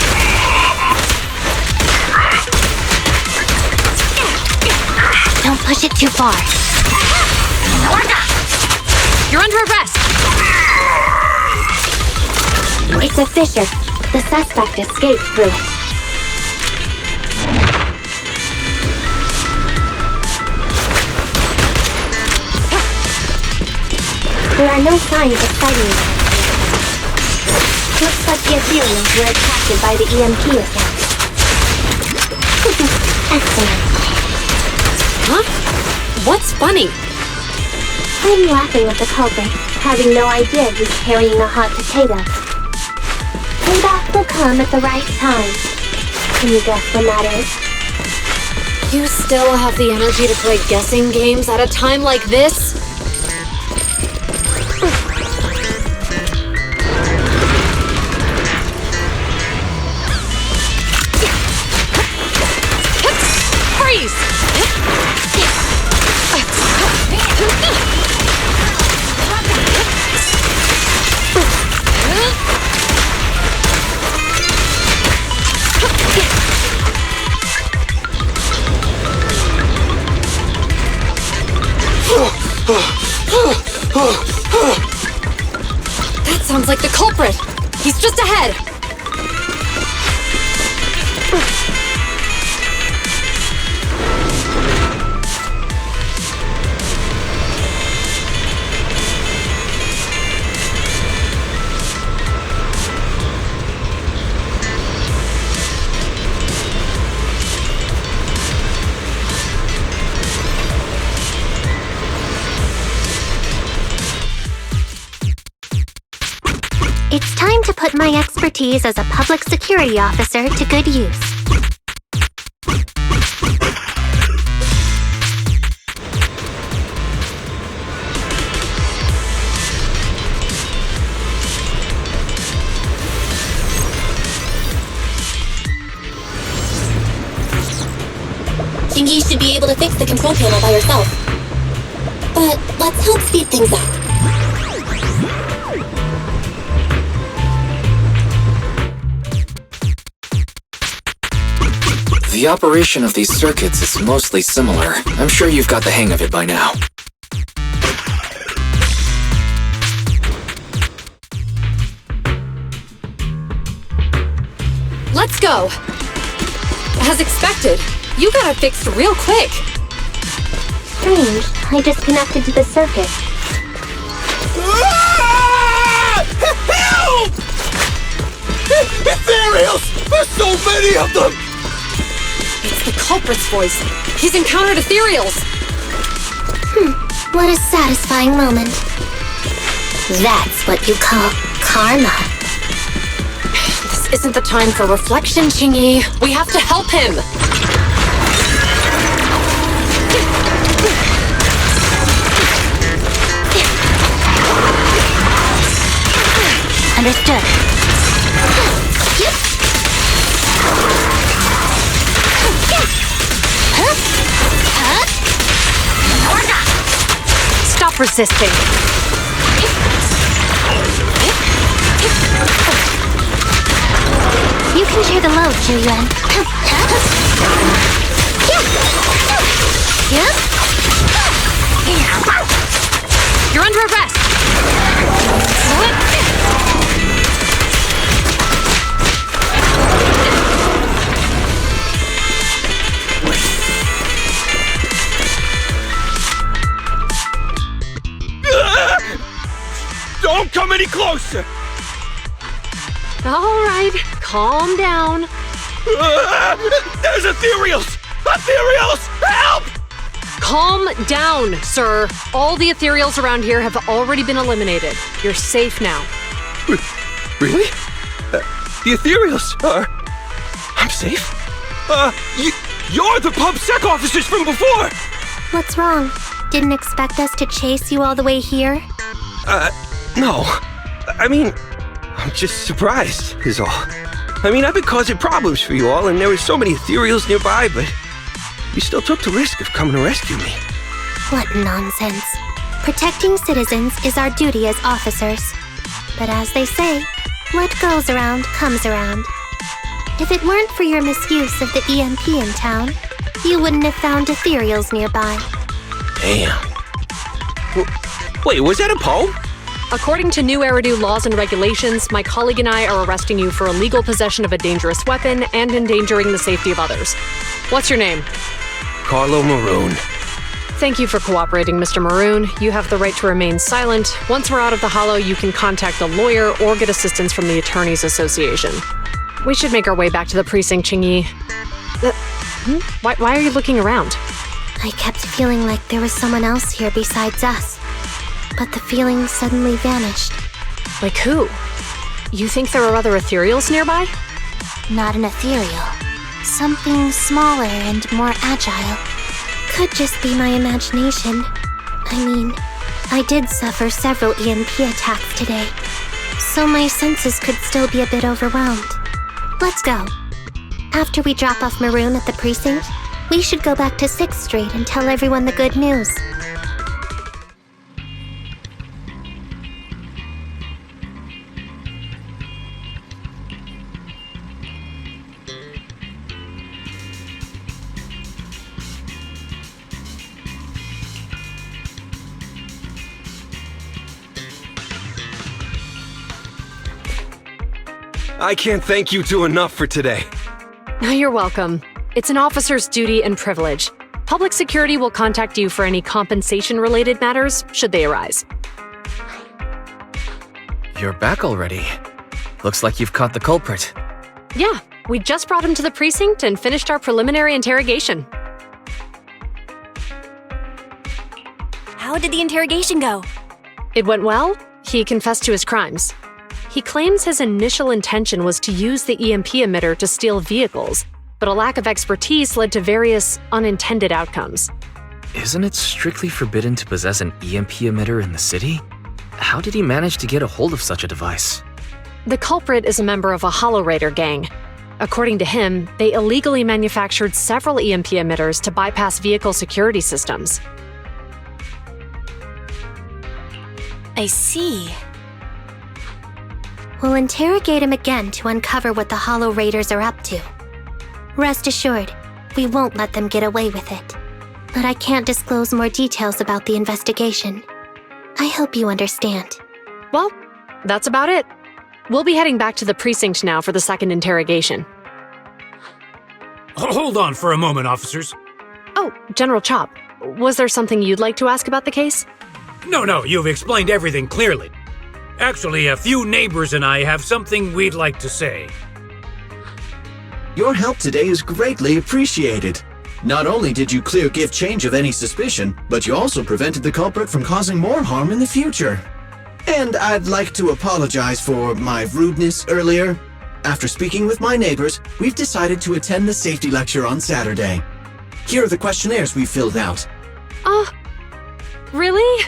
Don't push it too far. You're under arrest. It's a fissure. The suspect escaped through it. There are no signs of fighting. Looks like the ethereals were attracted by the EMP again. Excellent. Huh? What's funny? I'm laughing at the culprit, having no idea he's carrying a hot potato. Payback will come at the right time. Can you guess when that is? You still have the energy to play guessing games at a time like this? Freeze! That sounds like the culprit. He's just ahead. It's time to put my expertise as a public security officer to good use. Shingi should be able to fix the control panel by herself. But let's help speed things up. The operation of these circuits is mostly similar. I'm sure you've got the hang of it by now. Let's go. As expected, you got it fixed real quick. Strange, I disconnected to the circuit. Help! Ethereals! There's so many of them! It's the culprit's voice. He's encountered ethereals. What a satisfying moment. That's what you call karma. This isn't the time for reflection, Chingy. We have to help him. Understood. Stop resisting. You can share the load, Zhu-Yuan. You're under arrest! Don't come any closer! All right, calm down. There's ethereals! Ethereals! Help! Calm down, sir. All the ethereals around here have already been eliminated. You're safe now. Really? The ethereals are... I'm safe? You're the PubSec officers from before! What's wrong? Didn't expect us to chase you all the way here? No. I mean, I'm just surprised, is all. I mean, I've been causing problems for you all, and there were so many ethereals nearby, but you still took the risk of coming to rescue me. What nonsense. Protecting citizens is our duty as officers. But as they say, what goes around comes around. If it weren't for your misuse of the EMP in town, you wouldn't have found ethereals nearby. Damn. Wait, was that a poem? According to new Eridu laws and regulations, my colleague and I are arresting you for illegal possession of a dangerous weapon and endangering the safety of others. What's your name? Carlo Maroon. Thank you for cooperating, Mr. Maroon. You have the right to remain silent. Once we're out of the hollow, you can contact a lawyer or get assistance from the Attorneys Association. We should make our way back to the precinct, Qingyi. Why are you looking around? I kept feeling like there was someone else here besides us. But the feeling suddenly vanished. Like who? You think there are other ethereals nearby? Not an ethereal. Something smaller and more agile. Could just be my imagination. I mean, I did suffer several EMP attacks today, so my senses could still be a bit overwhelmed. Let's go. After we drop off Maroon at the precinct, we should go back to 6th Street and tell everyone the good news. I can't thank you two enough for today. You're welcome. It's an officer's duty and privilege. Public security will contact you for any compensation-related matters, should they arise. You're back already. Looks like you've caught the culprit. Yeah, we just brought him to the precinct and finished our preliminary interrogation. How did the interrogation go? It went well. He confessed to his crimes. He claims his initial intention was to use the EMP emitter to steal vehicles, but a lack of expertise led to various unintended outcomes. Isn't it strictly forbidden to possess an EMP emitter in the city? How did he manage to get a hold of such a device? The culprit is a member of a Hollow Raider gang. According to him, they illegally manufactured several EMP emitters to bypass vehicle security systems. I see. We'll interrogate him again to uncover what the Hollow Raiders are up to. Rest assured, we won't let them get away with it. But I can't disclose more details about the investigation. I hope you understand. Well, that's about it. We'll be heading back to the precinct now for the second interrogation. Hold on for a moment, officers. Oh, General Chop, was there something you'd like to ask about the case? No, you've explained everything clearly. Actually, a few neighbors and I have something we'd like to say. Your help today is greatly appreciated. Not only did you clear Give Change of any suspicion, but you also prevented the culprit from causing more harm in the future. And I'd like to apologize for my rudeness earlier. After speaking with my neighbors, we've decided to attend the safety lecture on Saturday. Here are the questionnaires we filled out. Really?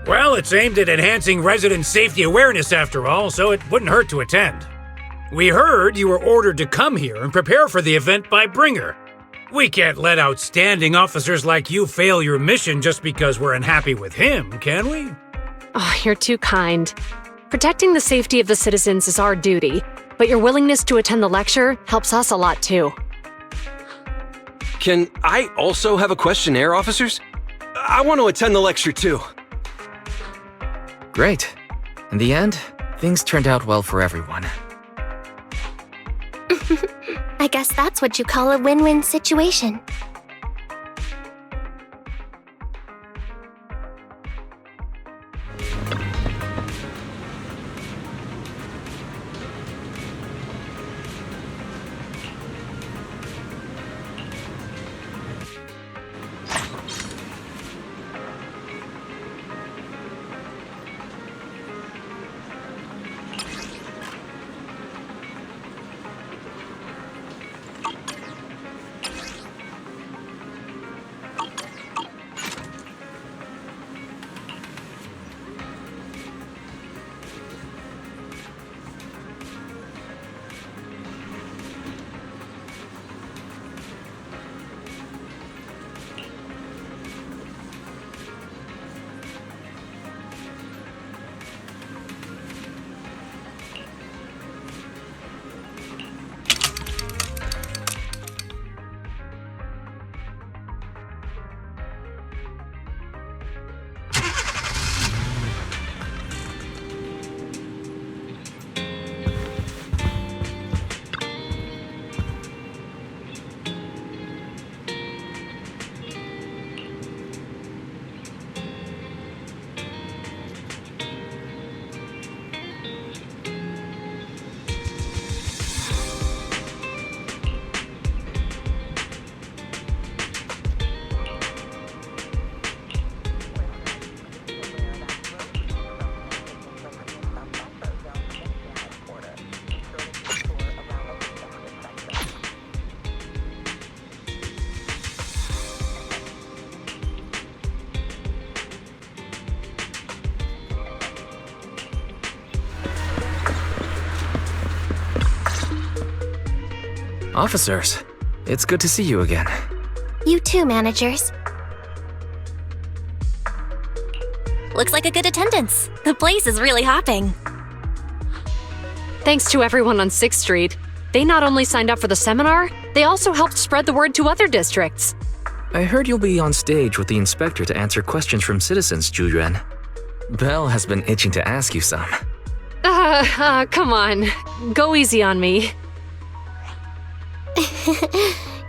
Well, it's aimed at enhancing resident safety awareness after all, so it wouldn't hurt to attend. We heard you were ordered to come here and prepare for the event by Bringer. We can't let outstanding officers like you fail your mission just because we're unhappy with him, can we? Oh, you're too kind. Protecting the safety of the citizens is our duty, but your willingness to attend the lecture helps us a lot too. Can I also have a questionnaire, officers? I want to attend the lecture too. Great. In the end, things turned out well for everyone. I guess that's what you call a win-win situation. Officers, it's good to see you again. You too, managers. Looks like a good attendance. The place is really hopping. Thanks to everyone on 6th Street. They not only signed up for the seminar, they also helped spread the word to other districts. I heard you'll be on stage with the inspector to answer questions from citizens, Ju-Yuan. Belle has been itching to ask you some. Come on. Go easy on me.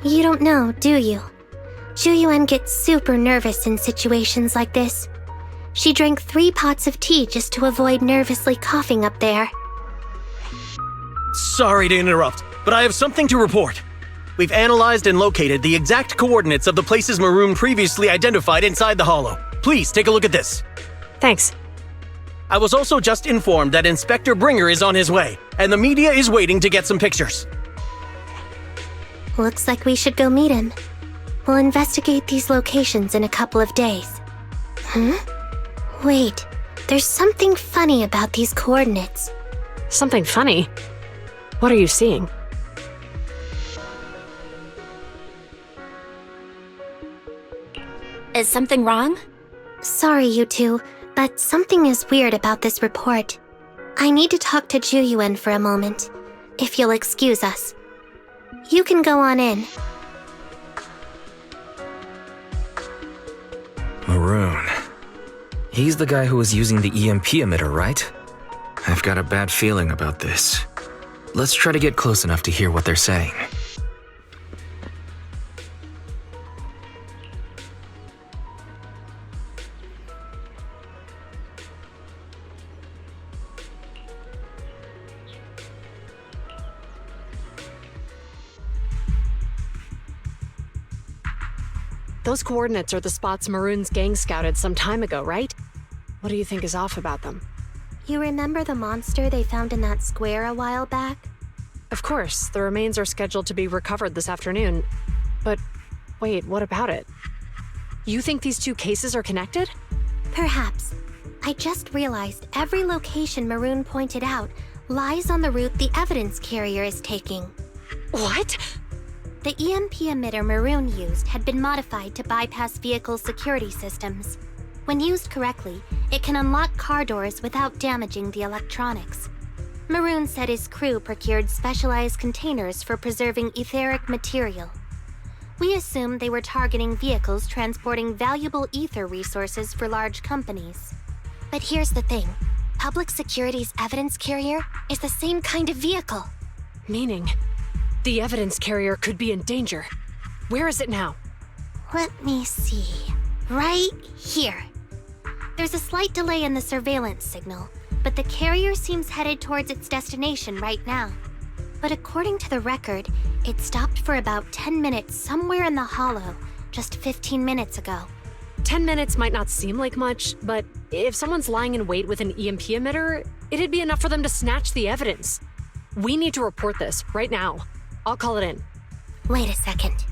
You don't know, do you? Ju-Yuan gets super nervous in situations like this. She drank 3 pots of tea just to avoid nervously coughing up there. Sorry to interrupt, but I have something to report. We've analyzed and located the exact coordinates of the places Maroon previously identified inside the hollow. Please take a look at this. Thanks. I was also just informed that Inspector Bringer is on his way, and the media is waiting to get some pictures. Looks like we should go meet him. We'll investigate these locations in a couple of days. Wait, there's something funny about these coordinates. Something funny? What are you seeing? Is something wrong? Sorry, you two, but something is weird about this report. I need to talk to Ju-Yuan for a moment, if you'll excuse us. You can go on in. Maroon. He's the guy who was using the EMP emitter, right? I've got a bad feeling about this. Let's try to get close enough to hear what they're saying. Those coordinates are the spots Maroon's gang scouted some time ago, right? What do you think is off about them? You remember the monster they found in that square a while back? Of course, the remains are scheduled to be recovered this afternoon. But wait, what about it? You think these two cases are connected? Perhaps. I just realized every location Maroon pointed out lies on the route the evidence carrier is taking. What? The EMP emitter Maroon used had been modified to bypass vehicle security systems. When used correctly, it can unlock car doors without damaging the electronics. Maroon said his crew procured specialized containers for preserving etheric material. We assumed they were targeting vehicles transporting valuable ether resources for large companies. But here's the thing. Public Security's evidence carrier is the same kind of vehicle. Meaning, the evidence carrier could be in danger. Where is it now? Let me see. Right here. There's a slight delay in the surveillance signal, but the carrier seems headed towards its destination right now. But according to the record, it stopped for about 10 minutes somewhere in the hollow, just 15 minutes ago. 10 minutes might not seem like much, but if someone's lying in wait with an EMP emitter, it'd be enough for them to snatch the evidence. We need to report this right now. I'll call it in. Wait a second.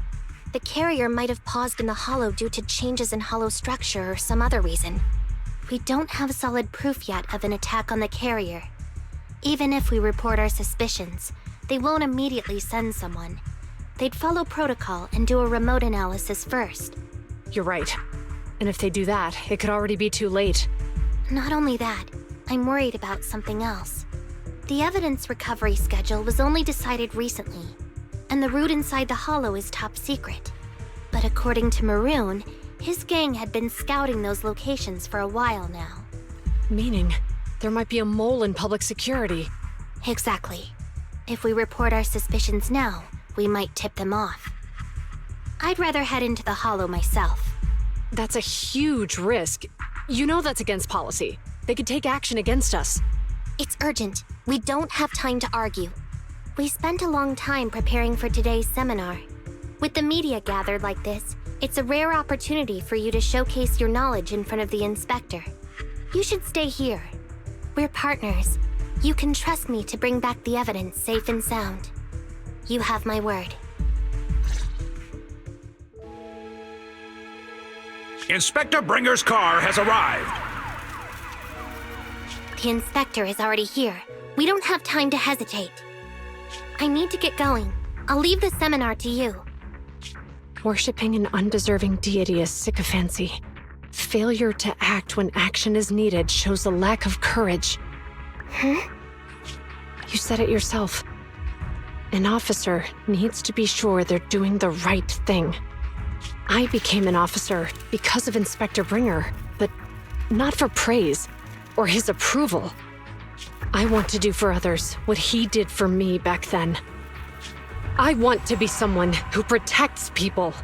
The carrier might have paused in the hollow due to changes in hollow structure or some other reason. We don't have solid proof yet of an attack on the carrier. Even if we report our suspicions, they won't immediately send someone. They'd follow protocol and do a remote analysis first. You're right. And if they do that, it could already be too late. Not only that, I'm worried about something else. The evidence recovery schedule was only decided recently, and the route inside the hollow is top secret. But according to Maroon, his gang had been scouting those locations for a while now. Meaning, there might be a mole in public security. Exactly. If we report our suspicions now, we might tip them off. I'd rather head into the hollow myself. That's a huge risk. You know that's against policy. They could take action against us. It's urgent. We don't have time to argue. We spent a long time preparing for today's seminar. With the media gathered like this, it's a rare opportunity for you to showcase your knowledge in front of the inspector. You should stay here. We're partners. You can trust me to bring back the evidence safe and sound. You have my word. Inspector Bringer's car has arrived. The inspector is already here. We don't have time to hesitate. I need to get going. I'll leave the seminar to you. Worshipping an undeserving deity is sycophancy. Failure to act when action is needed shows a lack of courage. Huh? You said it yourself. An officer needs to be sure they're doing the right thing. I became an officer because of Inspector Bringer, but not for praise or his approval. I want to do for others what he did for me back then. I want to be someone who protects people.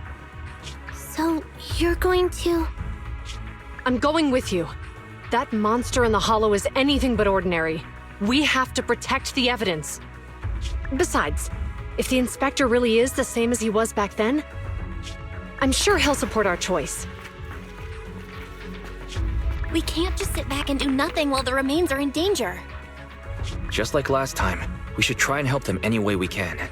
So, you're going to... I'm going with you. That monster in the hollow is anything but ordinary. We have to protect the evidence. Besides, if the inspector really is the same as he was back then, I'm sure he'll support our choice. We can't just sit back and do nothing while the remains are in danger. Just like last time, we should try and help them any way we can.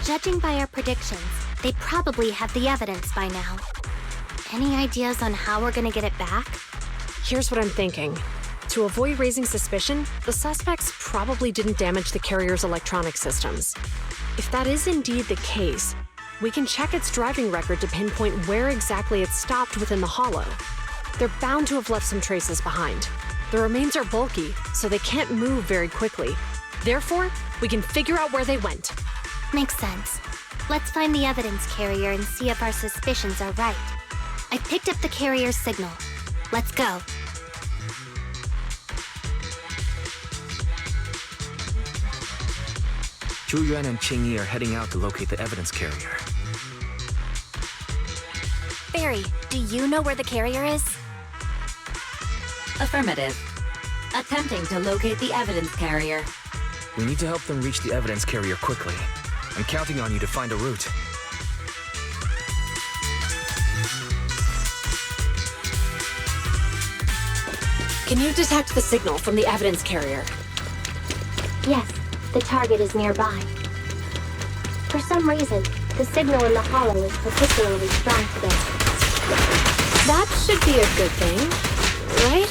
Judging by our predictions, they probably have the evidence by now. Any ideas on how we're gonna get it back? Here's what I'm thinking. To avoid raising suspicion, the suspects probably didn't damage the carrier's electronic systems. If that is indeed the case, we can check its driving record to pinpoint where exactly it stopped within the hollow. They're bound to have left some traces behind. The remains are bulky, so they can't move very quickly. Therefore, we can figure out where they went. Makes sense. Let's find the evidence carrier and see if our suspicions are right. I picked up the carrier's signal. Let's go. Zhu Yuan and Qing Yi are heading out to locate the evidence carrier. Barry, do you know where the carrier is? Affirmative. Attempting to locate the evidence carrier. We need to help them reach the evidence carrier quickly. I'm counting on you to find a route. Can you detect the signal from the evidence carrier? Yes, the target is nearby. For some reason, the signal in the hollow is particularly strong today. That should be a good thing, right?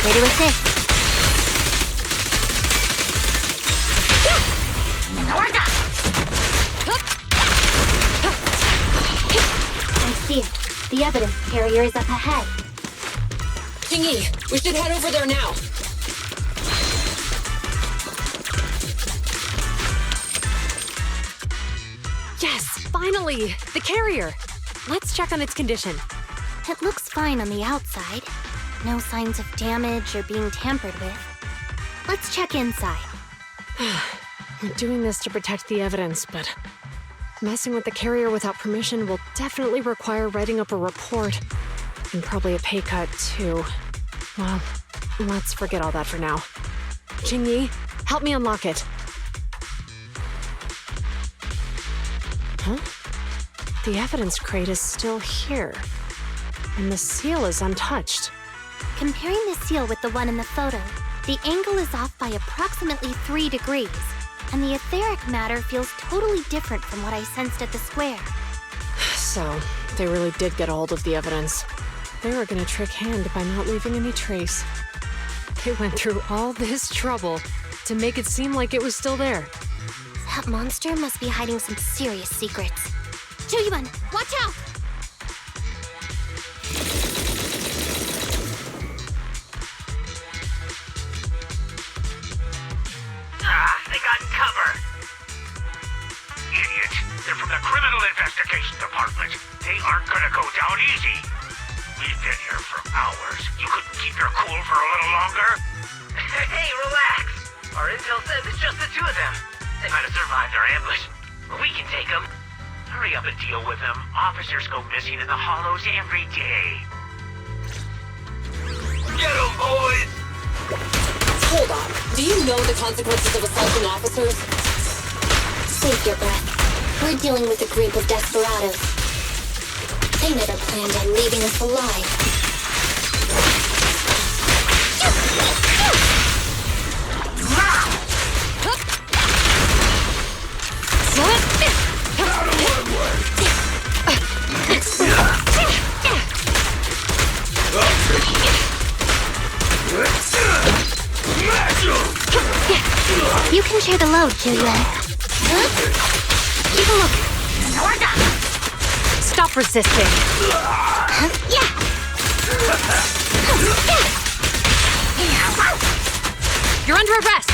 Ready with this. I see it. The evidence carrier is up ahead. Tingy, we should head over there now. Yes, finally! The carrier! Let's check on its condition. It looks fine on the outside. No signs of damage or being tampered with. Let's check inside. We're doing this to protect the evidence, but messing with the carrier without permission will definitely require writing up a report. And probably a pay cut, too. Well, let's forget all that for now. Jingyi, help me unlock it. Huh? The evidence crate is still here. And the seal is untouched. Comparing the seal with the one in the photo, the angle is off by approximately 3 degrees, and the etheric matter feels totally different from what I sensed at the square. So, they really did get a hold of the evidence. They were gonna trick Hand by not leaving any trace. They went through all this trouble to make it seem like it was still there. That monster must be hiding some serious secrets. Juyuan, watch out! They got cover. Idiots. They're from the Criminal Investigation Department. They aren't gonna go down easy. We've been here for hours. You couldn't keep your cool for a little longer? Hey, relax. Our intel says it's just the two of them. They might have survived our ambush, but we can take them. Hurry up and deal with them. Officers go missing in the hollows every day. Get them, boys! Hold on. Do you know the consequences of assaulting officers? Save your breath. We're dealing with a group of desperados. They never planned on leaving us alive. You can share the load, Juyuan. Keep a look. Stop resisting. You're under arrest.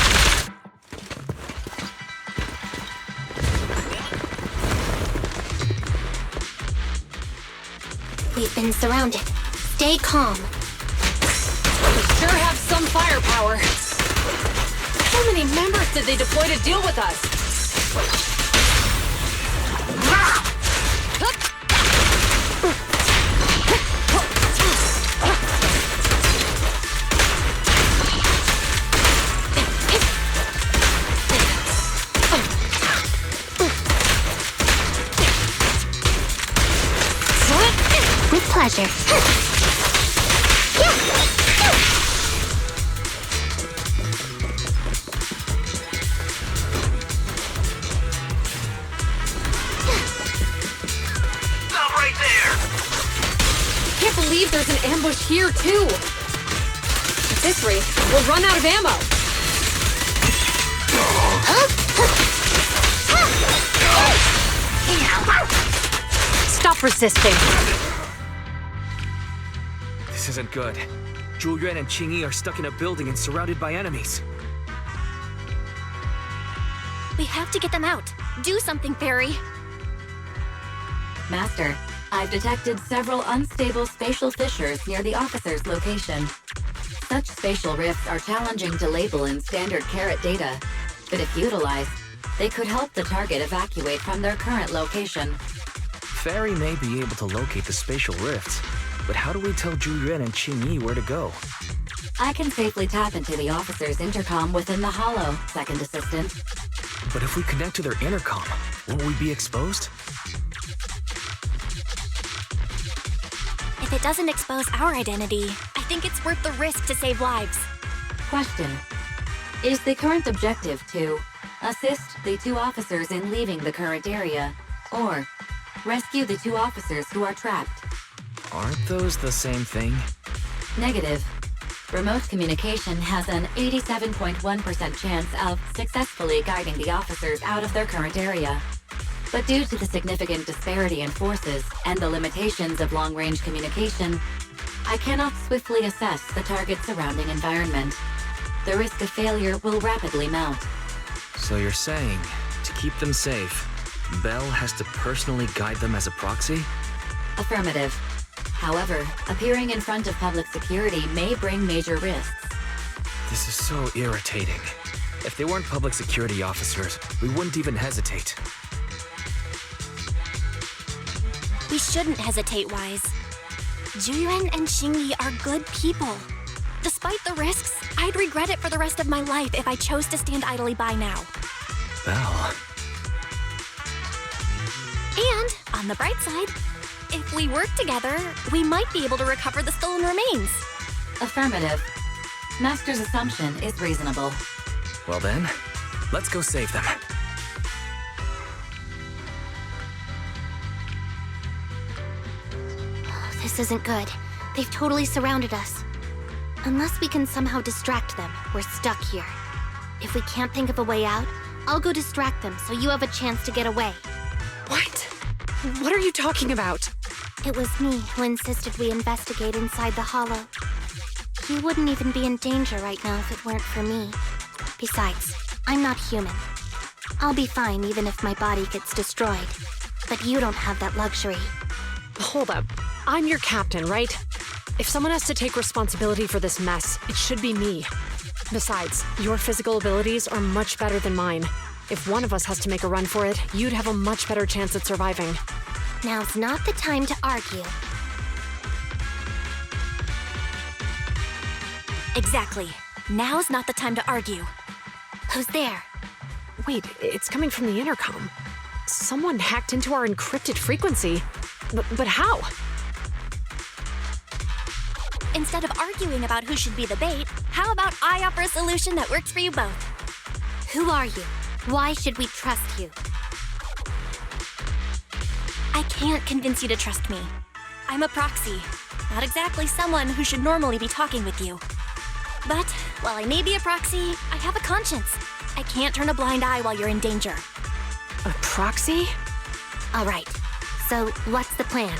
We've been surrounded. Stay calm. We sure have some firepower. How many members did they deploy to deal with us? With pleasure. Can't believe there's an ambush here, too. At this rate, we'll run out of ammo. Stop resisting. This isn't good. Julian and Qingyi are stuck in a building and surrounded by enemies. We have to get them out. Do something, Fairy. Master, I've detected several unstable spatial fissures near the officer's location. Such spatial rifts are challenging to label in standard carat data, but if utilized, they could help the target evacuate from their current location. Fairy may be able to locate the spatial rifts, but how do we tell Julian and Qingyi where to go? I can safely tap into the officer's intercom within the hollow, Second Assistant. But if we connect to their intercom, won't we be exposed? If it doesn't expose our identity, I think it's worth the risk to save lives. Question. Is the current objective to assist the 2 officers in leaving the current area, or rescue the 2 officers who are trapped? Aren't those the same thing? Negative. Remote communication has an 87.1% chance of successfully guiding the officers out of their current area. But due to the significant disparity in forces and the limitations of long-range communication, I cannot swiftly assess the target's surrounding environment. The risk of failure will rapidly mount. So you're saying, to keep them safe, Belle has to personally guide them as a proxy? Affirmative. However, appearing in front of public security may bring major risks. This is so irritating. If they weren't public security officers, we wouldn't even hesitate. We shouldn't hesitate, Wise. Juyuan and Xingyi are good people. Despite the risks, I'd regret it for the rest of my life if I chose to stand idly by now. Belle. And, on the bright side, if we work together, we might be able to recover the stolen remains. Affirmative. Master's assumption is reasonable. Well then, let's go save them. This isn't good. They've totally surrounded us. Unless we can somehow distract them, we're stuck here. If we can't think of a way out, I'll go distract them so you have a chance to get away. What? What are you talking about? It was me who insisted we investigate inside the hollow. You wouldn't even be in danger right now if it weren't for me. Besides, I'm not human. I'll be fine even if my body gets destroyed. But you don't have that luxury. Hold up. I'm your captain, right? If someone has to take responsibility for this mess, it should be me. Besides, your physical abilities are much better than mine. If one of us has to make a run for it, you'd have a much better chance at surviving. Now's not the time to argue. Exactly. Now's not the time to argue. Who's there? Wait, it's coming from the intercom. Someone hacked into our encrypted frequency. But how? Instead of arguing about who should be the bait, how about I offer a solution that works for you both? Who are you? Why should we trust you? I can't convince you to trust me. I'm a proxy, not exactly someone who should normally be talking with you. But while I may be a proxy, I have a conscience. I can't turn a blind eye while you're in danger. A proxy? All right. So, what's the plan?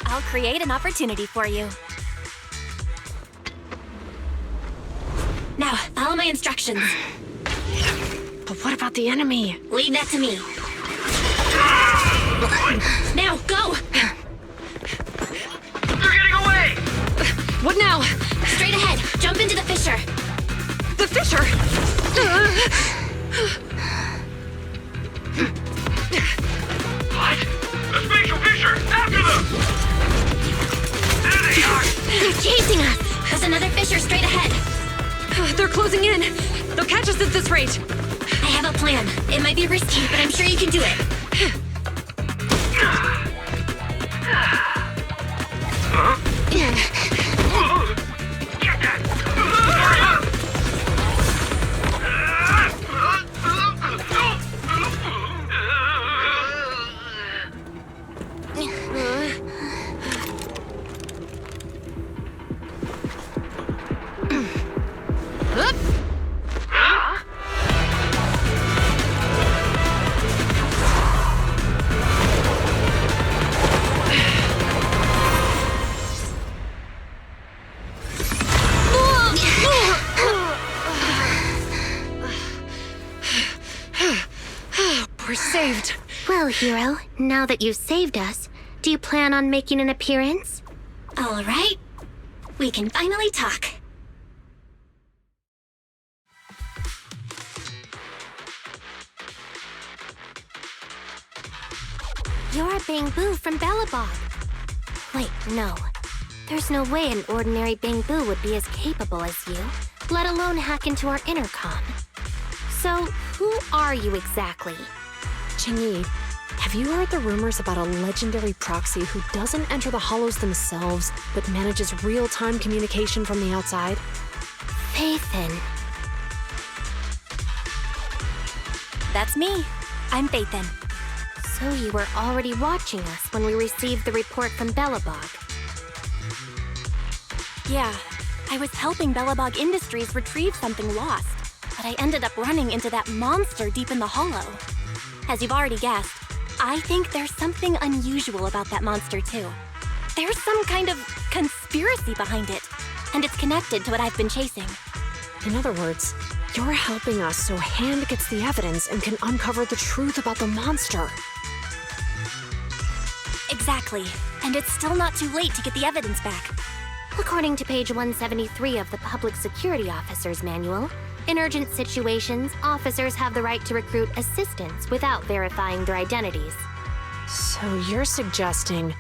I'll create an opportunity for you. Now, follow my instructions. But what about the enemy? Leave that to me. Now, go! They're getting away! What now? Straight ahead. Jump into the fissure. The fissure? What? A spatial fissure! After them! There they are! They're chasing us! There's another fissure straight ahead. They're closing in. They'll catch us at this rate. I have a plan. It might be risky, but I'm sure you can do it. Get that! We're saved. Well, Hero, now that you've saved us, do you plan on making an appearance? All right. We can finally talk. You're Bangbu from Bellabog. Wait, no. There's no way an ordinary Bangbu would be as capable as you, let alone hack into our intercom. So, who are you exactly? Qingyi, Have you heard the rumors about a legendary proxy who doesn't enter the hollows themselves, but manages real-time communication from the outside? Faithin. That's me. I'm Faithin. So you were already watching us when we received the report from Belobog. Yeah, I was helping Belobog Industries retrieve something lost, but I ended up running into that monster deep in the hollow. As you've already guessed, I think there's something unusual about that monster too. There's some kind of conspiracy behind it, and it's connected to what I've been chasing. In other words, you're helping us so Hand gets the evidence and can uncover the truth about the monster. Exactly, and it's still not too late to get the evidence back. According to page 173 of the Public Security Officer's Manual, in urgent situations, officers have the right to recruit assistants without verifying their identities. So you're suggesting...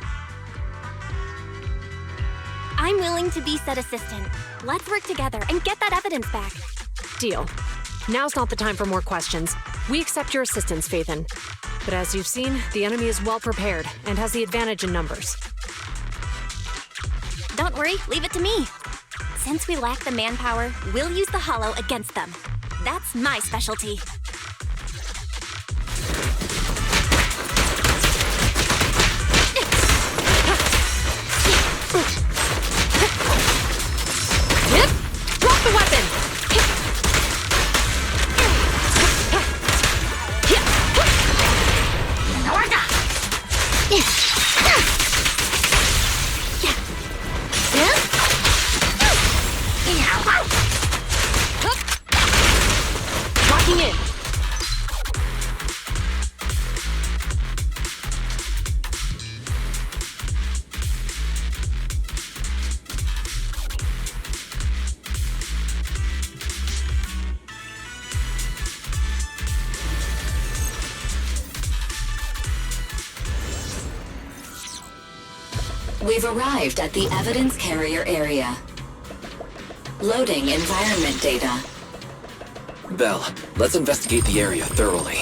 I'm willing to be said assistant. Let's work together and get that evidence back. Deal. Now's not the time for more questions. We accept your assistance, Faithin. But as you've seen, the enemy is well prepared and has the advantage in numbers. Don't worry, leave it to me. Since we lack the manpower, we'll use the hollow against them. That's my specialty. Drop the weapon! Locking in. We've arrived at the evidence carrier area. Loading environment data. Belle, let's investigate the area thoroughly.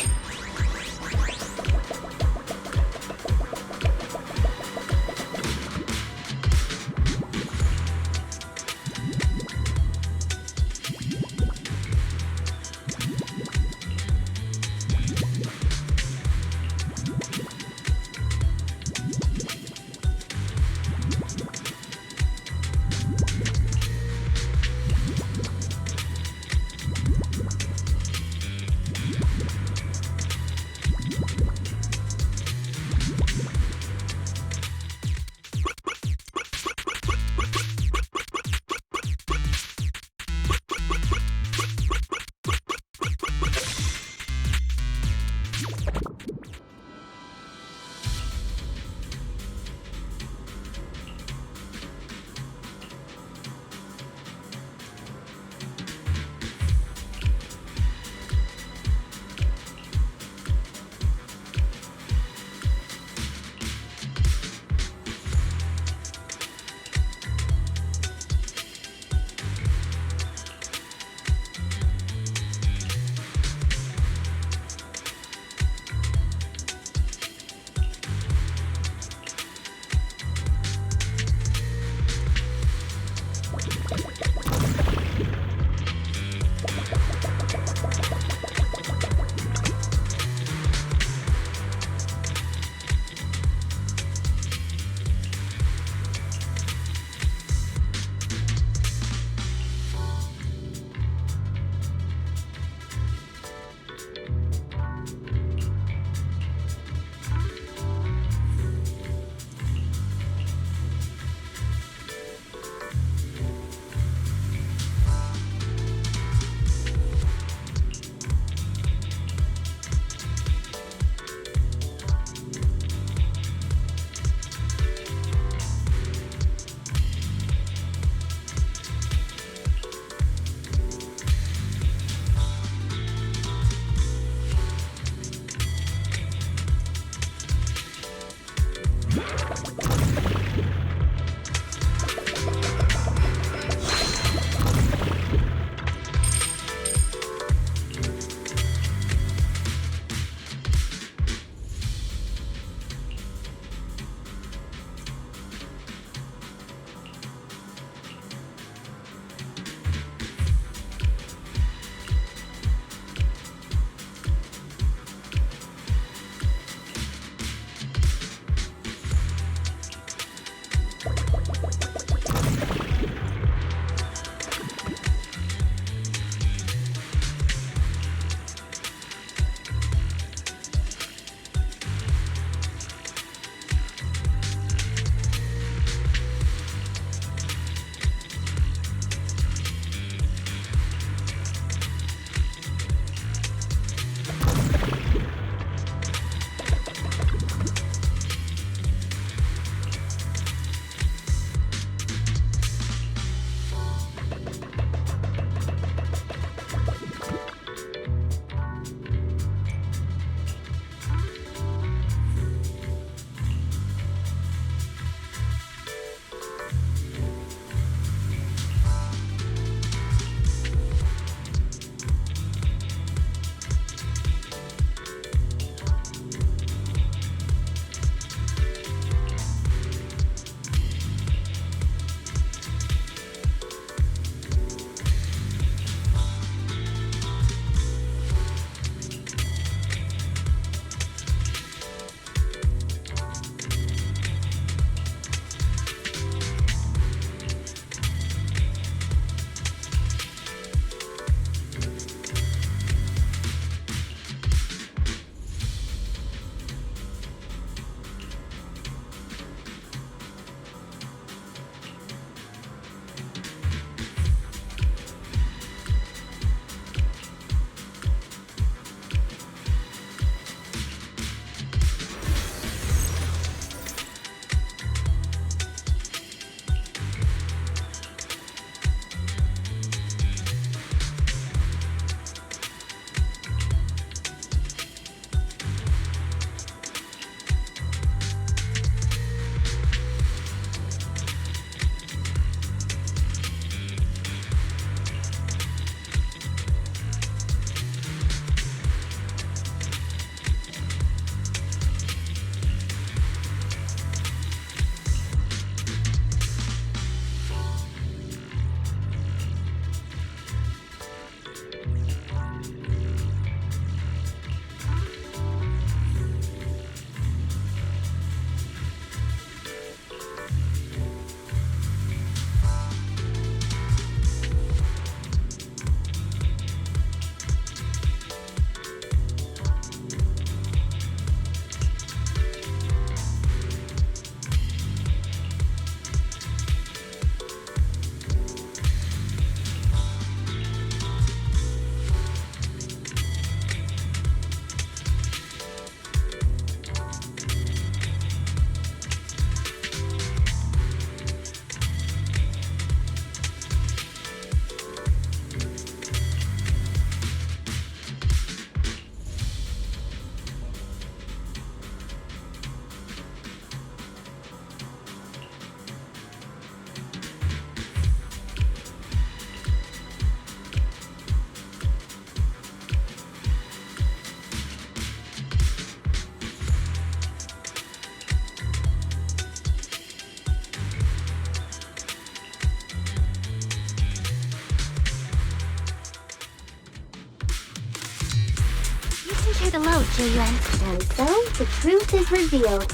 sure to load, Juyuan. And so, the truth is revealed.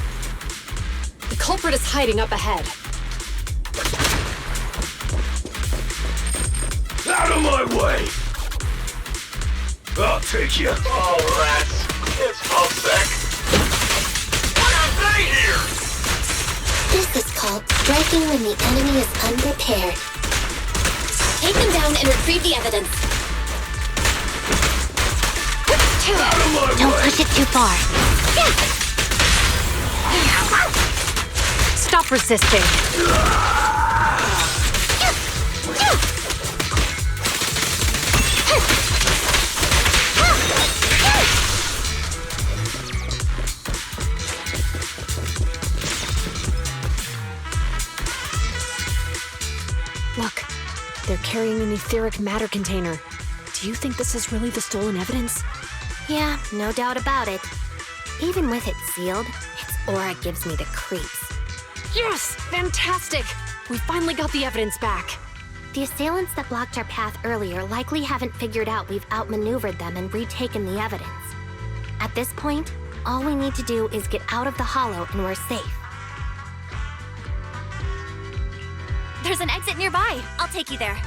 The culprit is hiding up ahead. Out of my way! I'll take you. Oh, rats. It's Opasnek. Why aren't they here? This is called striking when the enemy is unprepared. Take them down and retrieve the evidence. Don't push it too far. Stop resisting. Look, they're carrying an etheric matter container. Do you think this is really the stolen evidence? Yeah, no doubt about it. Even with it sealed, its aura gives me the creeps. Yes! Fantastic! We finally got the evidence back. The assailants that blocked our path earlier likely haven't figured out we've outmaneuvered them and retaken the evidence. At this point, all we need to do is get out of the hollow and we're safe. There's an exit nearby. I'll take you there.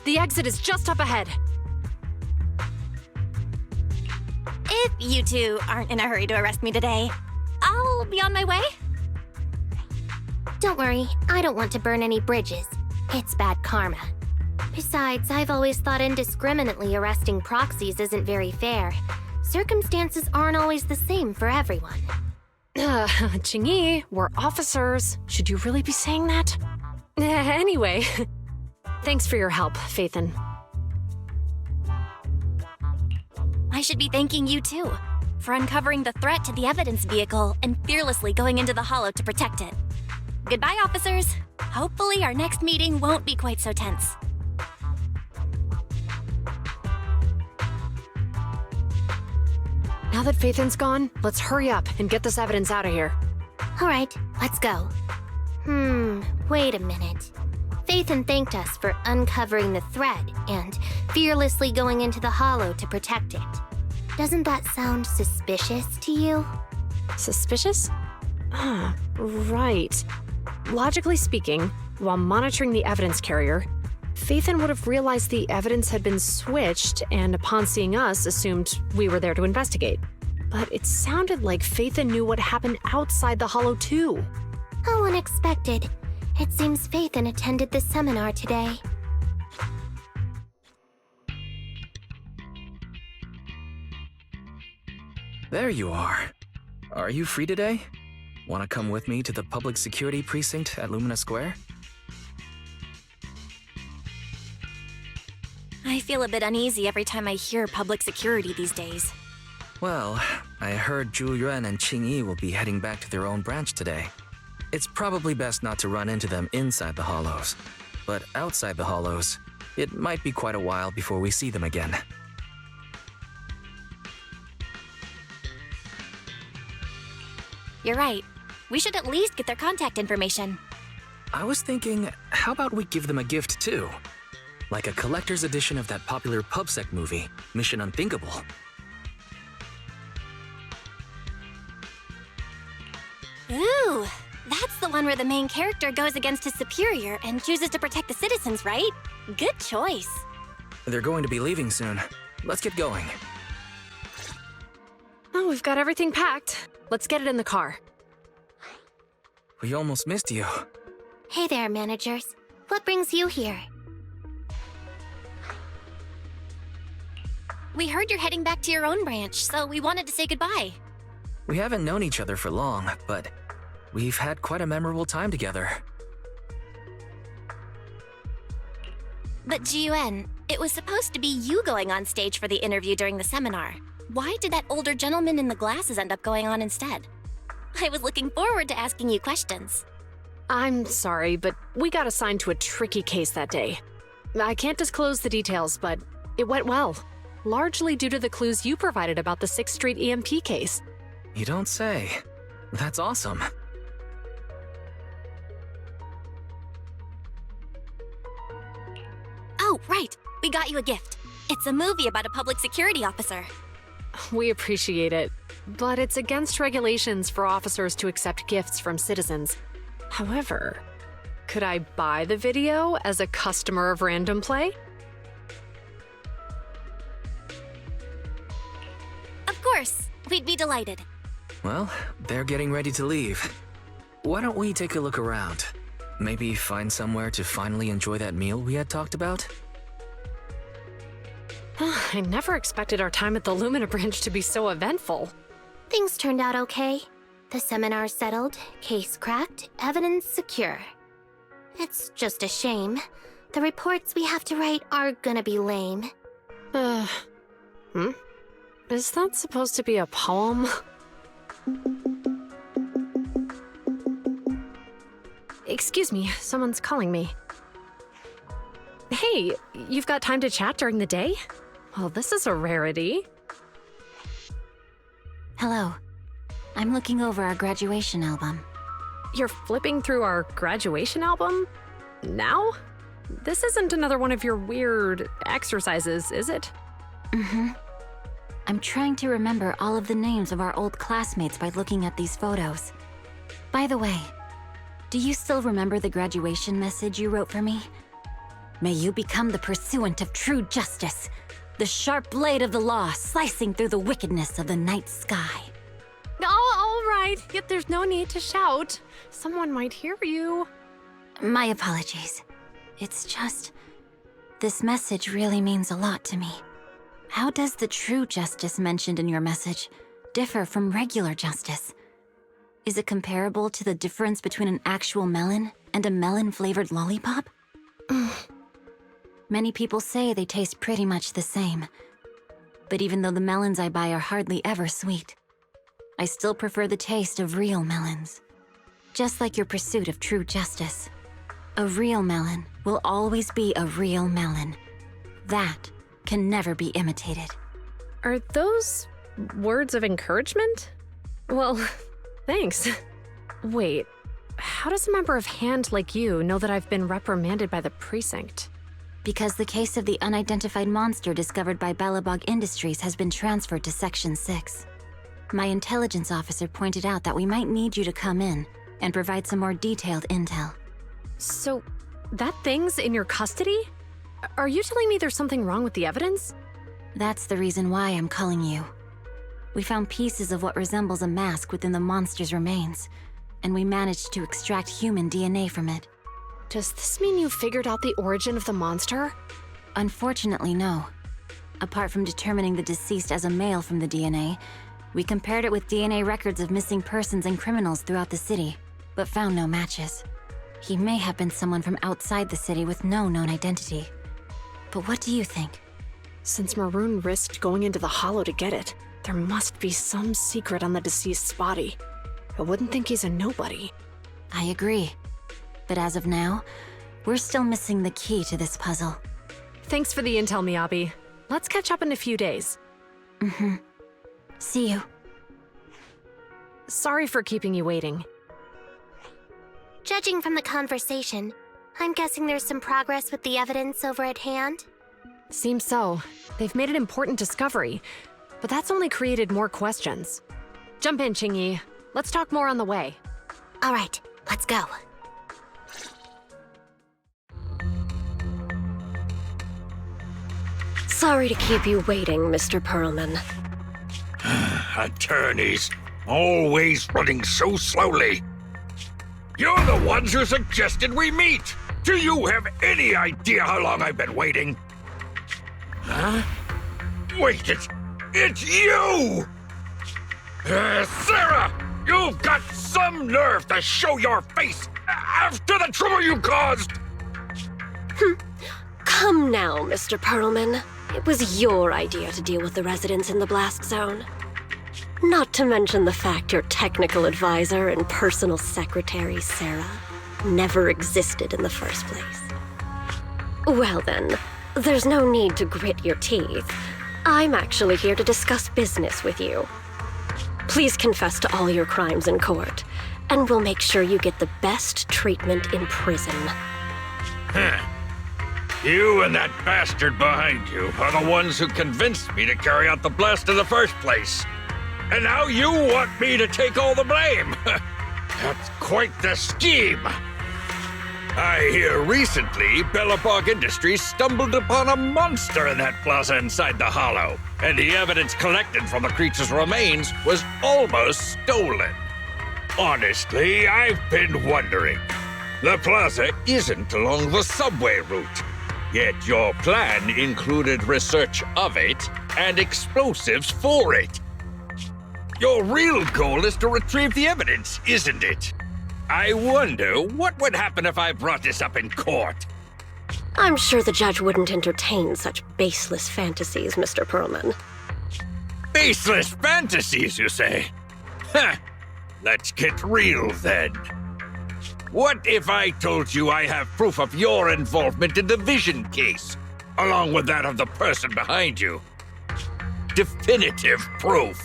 The exit is just up ahead. If you two aren't in a hurry to arrest me today, I'll be on my way. Don't worry, I don't want to burn any bridges. It's bad karma. Besides, I've always thought indiscriminately arresting proxies isn't very fair. Circumstances aren't always the same for everyone. Qingyi, we're officers. Should you really be saying that? Anyway, thanks for your help, Phaethon. I should be thanking you too, for uncovering the threat to the evidence vehicle and fearlessly going into the hollow to protect it. Goodbye, officers. Hopefully our next meeting won't be quite so tense. Now that Phaethon's gone, let's hurry up and get this evidence out of here. All right, let's go. Wait a minute. Phaethon thanked us for uncovering the threat and fearlessly going into the hollow to protect it. Doesn't that sound suspicious to you? Suspicious? Right. Logically speaking, while monitoring the evidence carrier, Phaethon would have realized the evidence had been switched and upon seeing us assumed we were there to investigate. But it sounded like Phaethon knew what happened outside the hollow too. How unexpected. It seems Phaethon attended the seminar today. There you are. Are you free today? Want to come with me to the public security precinct at Lumina Square? I feel a bit uneasy every time I hear public security these days. Well, I heard Zhu Yuan and Qingyi will be heading back to their own branch today. It's probably best not to run into them inside the hollows. But outside the hollows, it might be quite a while before we see them again. You're right. We should at least get their contact information. I was thinking, how about we give them a gift too? Like a collector's edition of that popular PubSec movie, Mission Unthinkable. Ooh, that's the one where the main character goes against his superior and chooses to protect the citizens, right? Good choice. They're going to be leaving soon. Let's get going. Oh, we've got everything packed. Let's get it in the car. We almost missed you. Hey there, managers. What brings you here? We heard you're heading back to your own branch, so we wanted to say goodbye. We haven't known each other for long, but we've had quite a memorable time together. But Jiyuan, it was supposed to be you going on stage for the interview during the seminar. Why did that older gentleman in the glasses end up going on instead? I was looking forward to asking you questions. I'm sorry, but we got assigned to a tricky case that day. I can't disclose the details, but it went well. Largely due to the clues you provided about the 6th Street EMP case. You don't say. That's awesome. Oh, right. We got you a gift. It's a movie about a public security officer. We appreciate it, but it's against regulations for officers to accept gifts from citizens. However, could I buy the video as a customer of Random Play? Of course. We'd be delighted. Well, they're getting ready to leave. Why don't we take a look around? Maybe find somewhere to finally enjoy that meal we had talked about? I never expected our time at the Lumina branch to be so eventful. Things turned out okay. The seminar settled, case cracked, evidence secure. It's just a shame. The reports we have to write are gonna be lame. Is that supposed to be a poem? Excuse me, someone's calling me. Hey, you've got time to chat during the day? Well, this is a rarity. Hello. I'm looking over our graduation album. You're flipping through our graduation album? Now? This isn't another one of your weird exercises, is it? Mm-hmm. I'm trying to remember all of the names of our old classmates by looking at these photos. By the way, do you still remember the graduation message you wrote for me? May you become the pursuant of true justice, the sharp blade of the law slicing through the wickedness of the night sky. Oh, all right. Yet there's no need to shout. Someone might hear you. My apologies. It's just, this message really means a lot to me. How does the true justice mentioned in your message differ from regular justice? Is it comparable to the difference between an actual melon and a melon-flavored lollipop? Many people say they taste pretty much the same. But even though the melons I buy are hardly ever sweet, I still prefer the taste of real melons. Just like your pursuit of true justice. A real melon will always be a real melon. That can never be imitated. Are those words of encouragement? Well, thanks. Wait, how does a member of Hand like you know that I've been reprimanded by the precinct? Because the case of the unidentified monster discovered by Balabog Industries has been transferred to Section 6. My intelligence officer pointed out that we might need you to come in and provide some more detailed intel. So, that thing's in your custody? Are you telling me there's something wrong with the evidence? That's the reason why I'm calling you. We found pieces of what resembles a mask within the monster's remains, and we managed to extract human DNA from it. Does this mean you figured out the origin of the monster? Unfortunately, no. Apart from determining the deceased as a male from the DNA, we compared it with DNA records of missing persons and criminals throughout the city, but found no matches. He may have been someone from outside the city with no known identity. But what do you think? Since Maroon risked going into the Hollow to get it, there must be some secret on the deceased's body. I wouldn't think he's a nobody. I agree. But as of now, we're still missing the key to this puzzle. Thanks for the intel, Miyabi. Let's catch up in a few days. Mm-hmm. See you. Sorry for keeping you waiting. Judging from the conversation, I'm guessing there's some progress with the evidence over at Hand? Seems so. They've made an important discovery, but that's only created more questions. Jump in, Qingyi. Let's talk more on the way. All right, let's go. Sorry to keep you waiting, Mr. Perlman. Attorneys, always running so slowly. You're the ones who suggested we meet. Do you have any idea how long I've been waiting? Huh? Wait, it's you! Sarah! You've got some nerve to show your face after the trouble you caused! Come now, Mr. Perlman. It was your idea to deal with the residents in the blast zone. Not to mention the fact your technical advisor and personal secretary, Sarah, never existed in the first place. Well then, there's no need to grit your teeth. I'm actually here to discuss business with you. Please confess to all your crimes in court, and we'll make sure you get the best treatment in prison. Huh. You and that bastard behind you are the ones who convinced me to carry out the blast in the first place. And now you want me to take all the blame. That's quite the scheme. I hear recently Bellabog Industries stumbled upon a monster in that plaza inside the hollow, and the evidence collected from the creature's remains was almost stolen. Honestly, I've been wondering. The plaza isn't along the subway route, yet your plan included research of it and explosives for it. Your real goal is to retrieve the evidence, isn't it? I wonder what would happen if I brought this up in court. I'm sure the judge wouldn't entertain such baseless fantasies, Mr. Perlman. Baseless fantasies, you say? Huh. Let's get real then. What if I told you I have proof of your involvement in the Vision case, along with that of the person behind you? Definitive proof.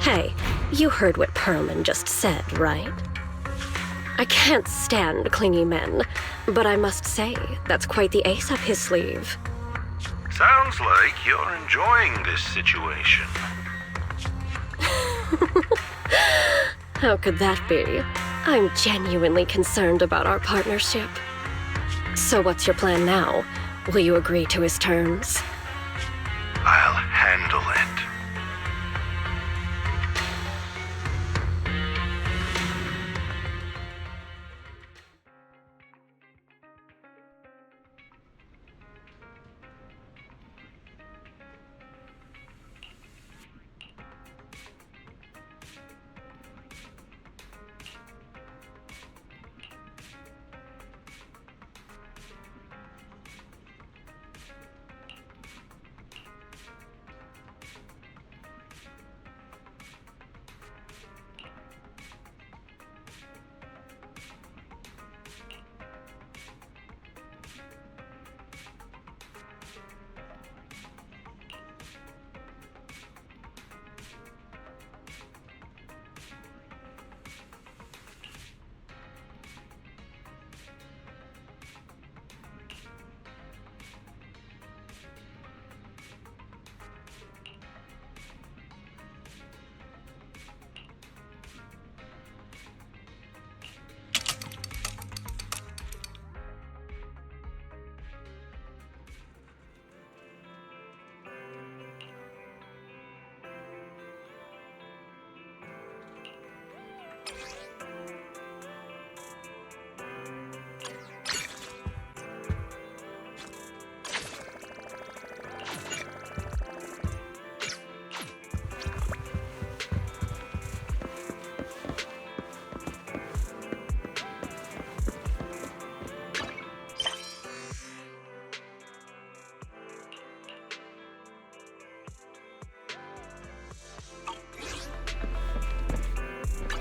Hey, you heard what Perlman just said, right? I can't stand clingy men, but I must say, that's quite the ace up his sleeve. Sounds like you're enjoying this situation. How could that be? I'm genuinely concerned about our partnership. So what's your plan now? Will you agree to his terms? I'll handle it.